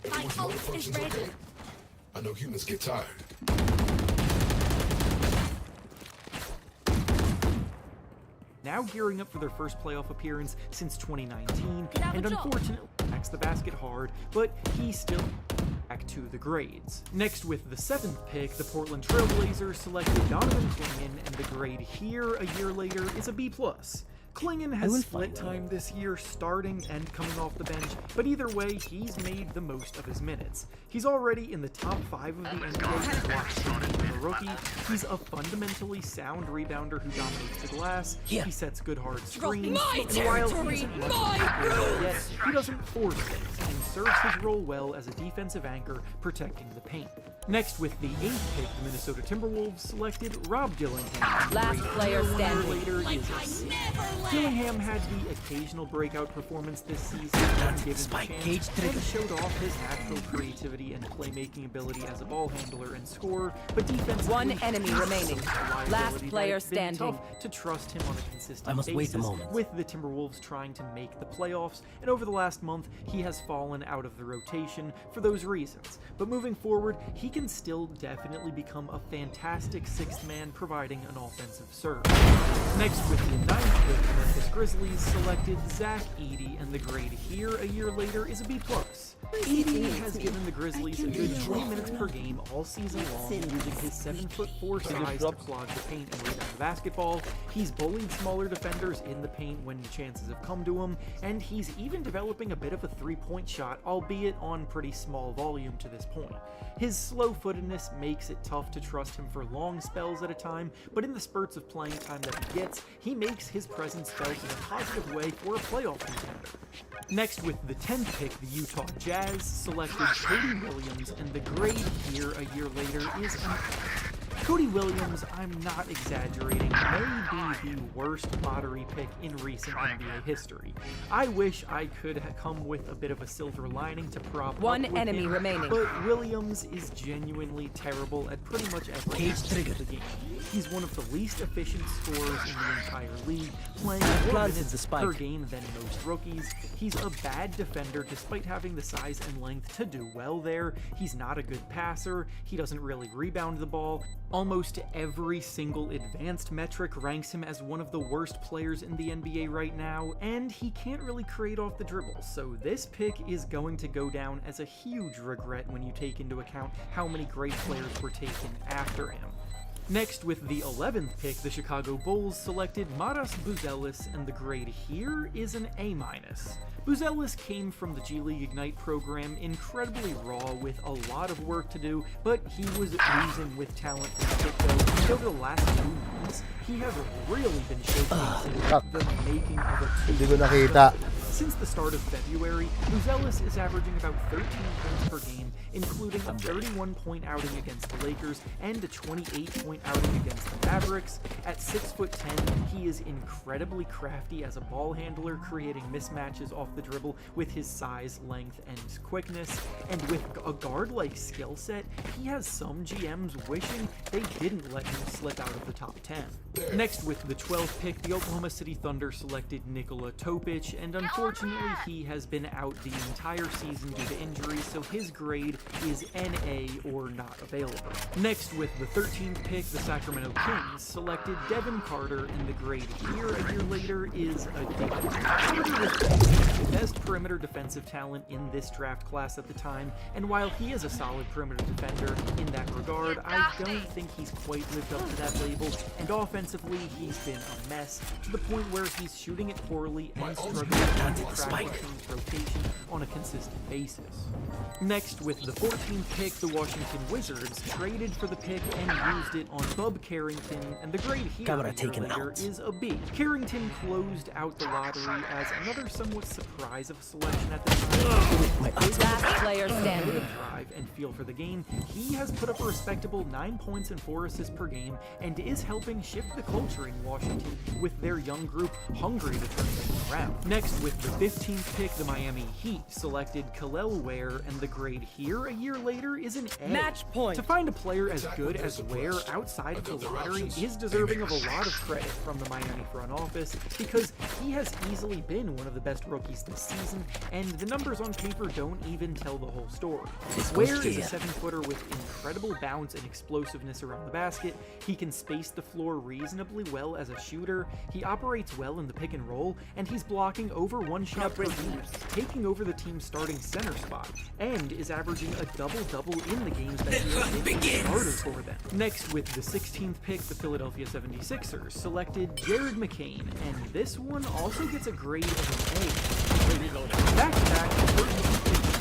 Everyone's malfunctions okay. I know humans get tired. Now gearing up for their first playoff appearance since 2019, and unfortunately attacks the basket hard, but he still back to the grades. Next, with the 7th pick, the Portland Trailblazers selected Donovan Clingan, and the grade here a year later is a B+. Clingan has split time this year, starting and coming off the bench, but either way, he's made the most of his minutes. He's already in the top 5 of the NBA in block shooting for a rookie. He's a fundamentally sound rebounder who dominates the glass. He sets good hard screens, and while he isn't much yet, he doesn't force things and serves his role well as a defensive anchor protecting the paint. Next, with the 8th pick, the Minnesota Timberwolves selected Rob Dillingham. Last player standing. Later is a C. Dillingham had the occasional breakout performance this season when given the chance, and showed off his natural creativity and playmaking ability as a ball handler and scorer, but defensively, one enemy remaining. Last player standing. Tough to trust him on a consistent I must basis, wait a moment. with the Timberwolves trying to make the playoffs, and over the last month, he has fallen out of the rotation for those reasons. But moving forward, he can still definitely become a fantastic 6th man providing an offensive serve. Next, with the 9th pick, the Memphis Grizzlies selected Zach Edey, and the grade here a year later is a B+. Edey has given the Grizzlies a good 20 minutes per game all season long, using his 7'4" size to clog the paint and rebound the basketball. He's bullied smaller defenders in the paint when the chances have come to him, and he's even developing a bit of a three-point shot, albeit on pretty small volume to this point. His slow-footedness makes it tough to trust him for long spells at a time, but in the spurts of playing time that he gets, he makes his presence felt in a positive way for a playoff contender. Next, with the 10th pick, the Utah Jazz selected Cody Williams, and the grade here a year later is an F. Cody Williams, I'm not exaggerating, may be the worst lottery pick in recent NBA history. I wish I could come with a bit of a silver lining to prop one up with enemy him, remaining. but Williams is genuinely terrible at pretty much every aspect of the game. He's one of the least efficient scorers in the entire league, playing more minutes per game than most rookies. He's a bad defender despite having the size and length to do well there. He's not a good passer. He doesn't really rebound the ball. Almost every single advanced metric ranks him as one of the worst players in the NBA right now, and he can't really create off the dribble, so this pick is going to go down as a huge regret when you take into account how many great players were taken after him. Next, with the 11th pick, the Chicago Bulls selected Matas Buzelis, and the grade here is an A-. Buzelis came from the G League Ignite program incredibly raw with a lot of work to do, but he was oozing with talent from the get-go, and over the last 2 months, he has really been showcasing the making of a Since the start of February, Buzelis is averaging about 13 points per game, including a 31-point outing against the Lakers and a 28-point outing against the Mavericks. At 6'10", he is incredibly crafty as a ball handler, creating mismatches off the dribble with his size, length, and quickness. And with a guard-like skill set, he has some GMs wishing they didn't let him slip out of the top 10. Next, with the 12th pick, the Oklahoma City Thunder selected Nikola Topic, and unfortunately he has been out the entire season due to injury, so his grade is NA or not available. Next, with the 13th pick, the Sacramento Kings selected Devin Carter, and the grade here a year later is a D. Carter was the best perimeter defensive talent in this draft class at the time, and while he is a solid perimeter defender in that regard, I don't think he's quite lived up to that label, and offensively he's been a mess, to the point where he's shooting it poorly and struggling to crack the team's rotation on a consistent basis. Next, with the 14th pick, the Washington Wizards traded for the pick and used it on Bub Carrington, and the grade here a year later is a B. Carrington closed out the lottery as another somewhat surprise of a selection at the time. Last player standing. Drive and feel for the game, he has put up a respectable 9 points and 4 assists per game, and is helping shift the culture in Washington with their young group hungry to turn things around. Next, with the 15th pick, the Miami Heat selected Kalel Ware, and the grade here a year later is an A. Match point. To find a player as good as Ware outside of the lottery is deserving of a lot of credit from the Miami front office, because he has easily been one of the best rookies this season, and the numbers on paper don't even tell the whole story. Ware is a 7-footer with incredible bounce and explosiveness around the basket. He can space the floor reasonably well as a shooter, he operates well in the pick and roll, and he's blocking over 1 shot per game, taking over the team's starting center spot, and is averaging a double-double in the games that he has been a starter for them. Next, with the 16th pick, the Philadelphia 76ers selected Jared McCain, and this one also gets a grade of an A. Back-to-back,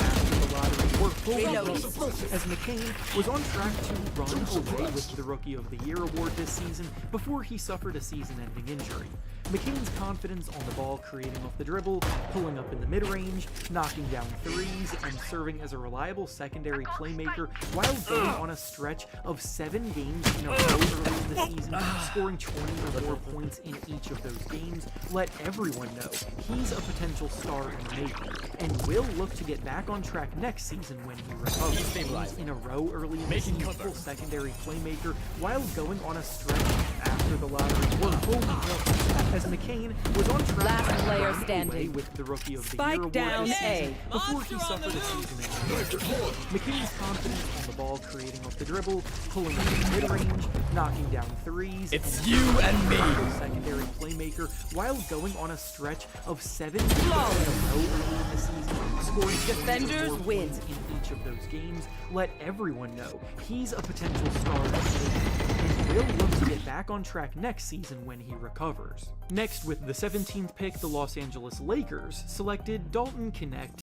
after the lottery were full as McCain was on track to run away with the Rookie of the Year award this season before he suffered a season-ending injury. McCain's confidence on the ball, creating off the dribble, pulling up in the mid-range, knocking down threes, and serving as a reliable secondary playmaker while going on a stretch of 7 games in a row early in the season, scoring 20 or more points in each of those games, let everyone know he's a potential star in the making, and will look to get back on track next season when he recovers. Games in a row early in the season, full secondary playmaker while going on a stretch after the lottery were full as McCain was on track Last player standing with the Rookie of the Spike Year award down this A. season before he suffered a season-ending injury. McCain's confidence on the ball, creating off the dribble, pulling up in the mid-range, knocking down threes, It's and you and me. Secondary playmaker while going on a stretch of 7 games in a row early in the season, scoring Defenders 24 win points in each of those games, let everyone know he's a potential star in the league, and will look to get back on track next season when he recovers. Next, with the 17th pick, the Los Angeles Lakers selected Dalton Connect,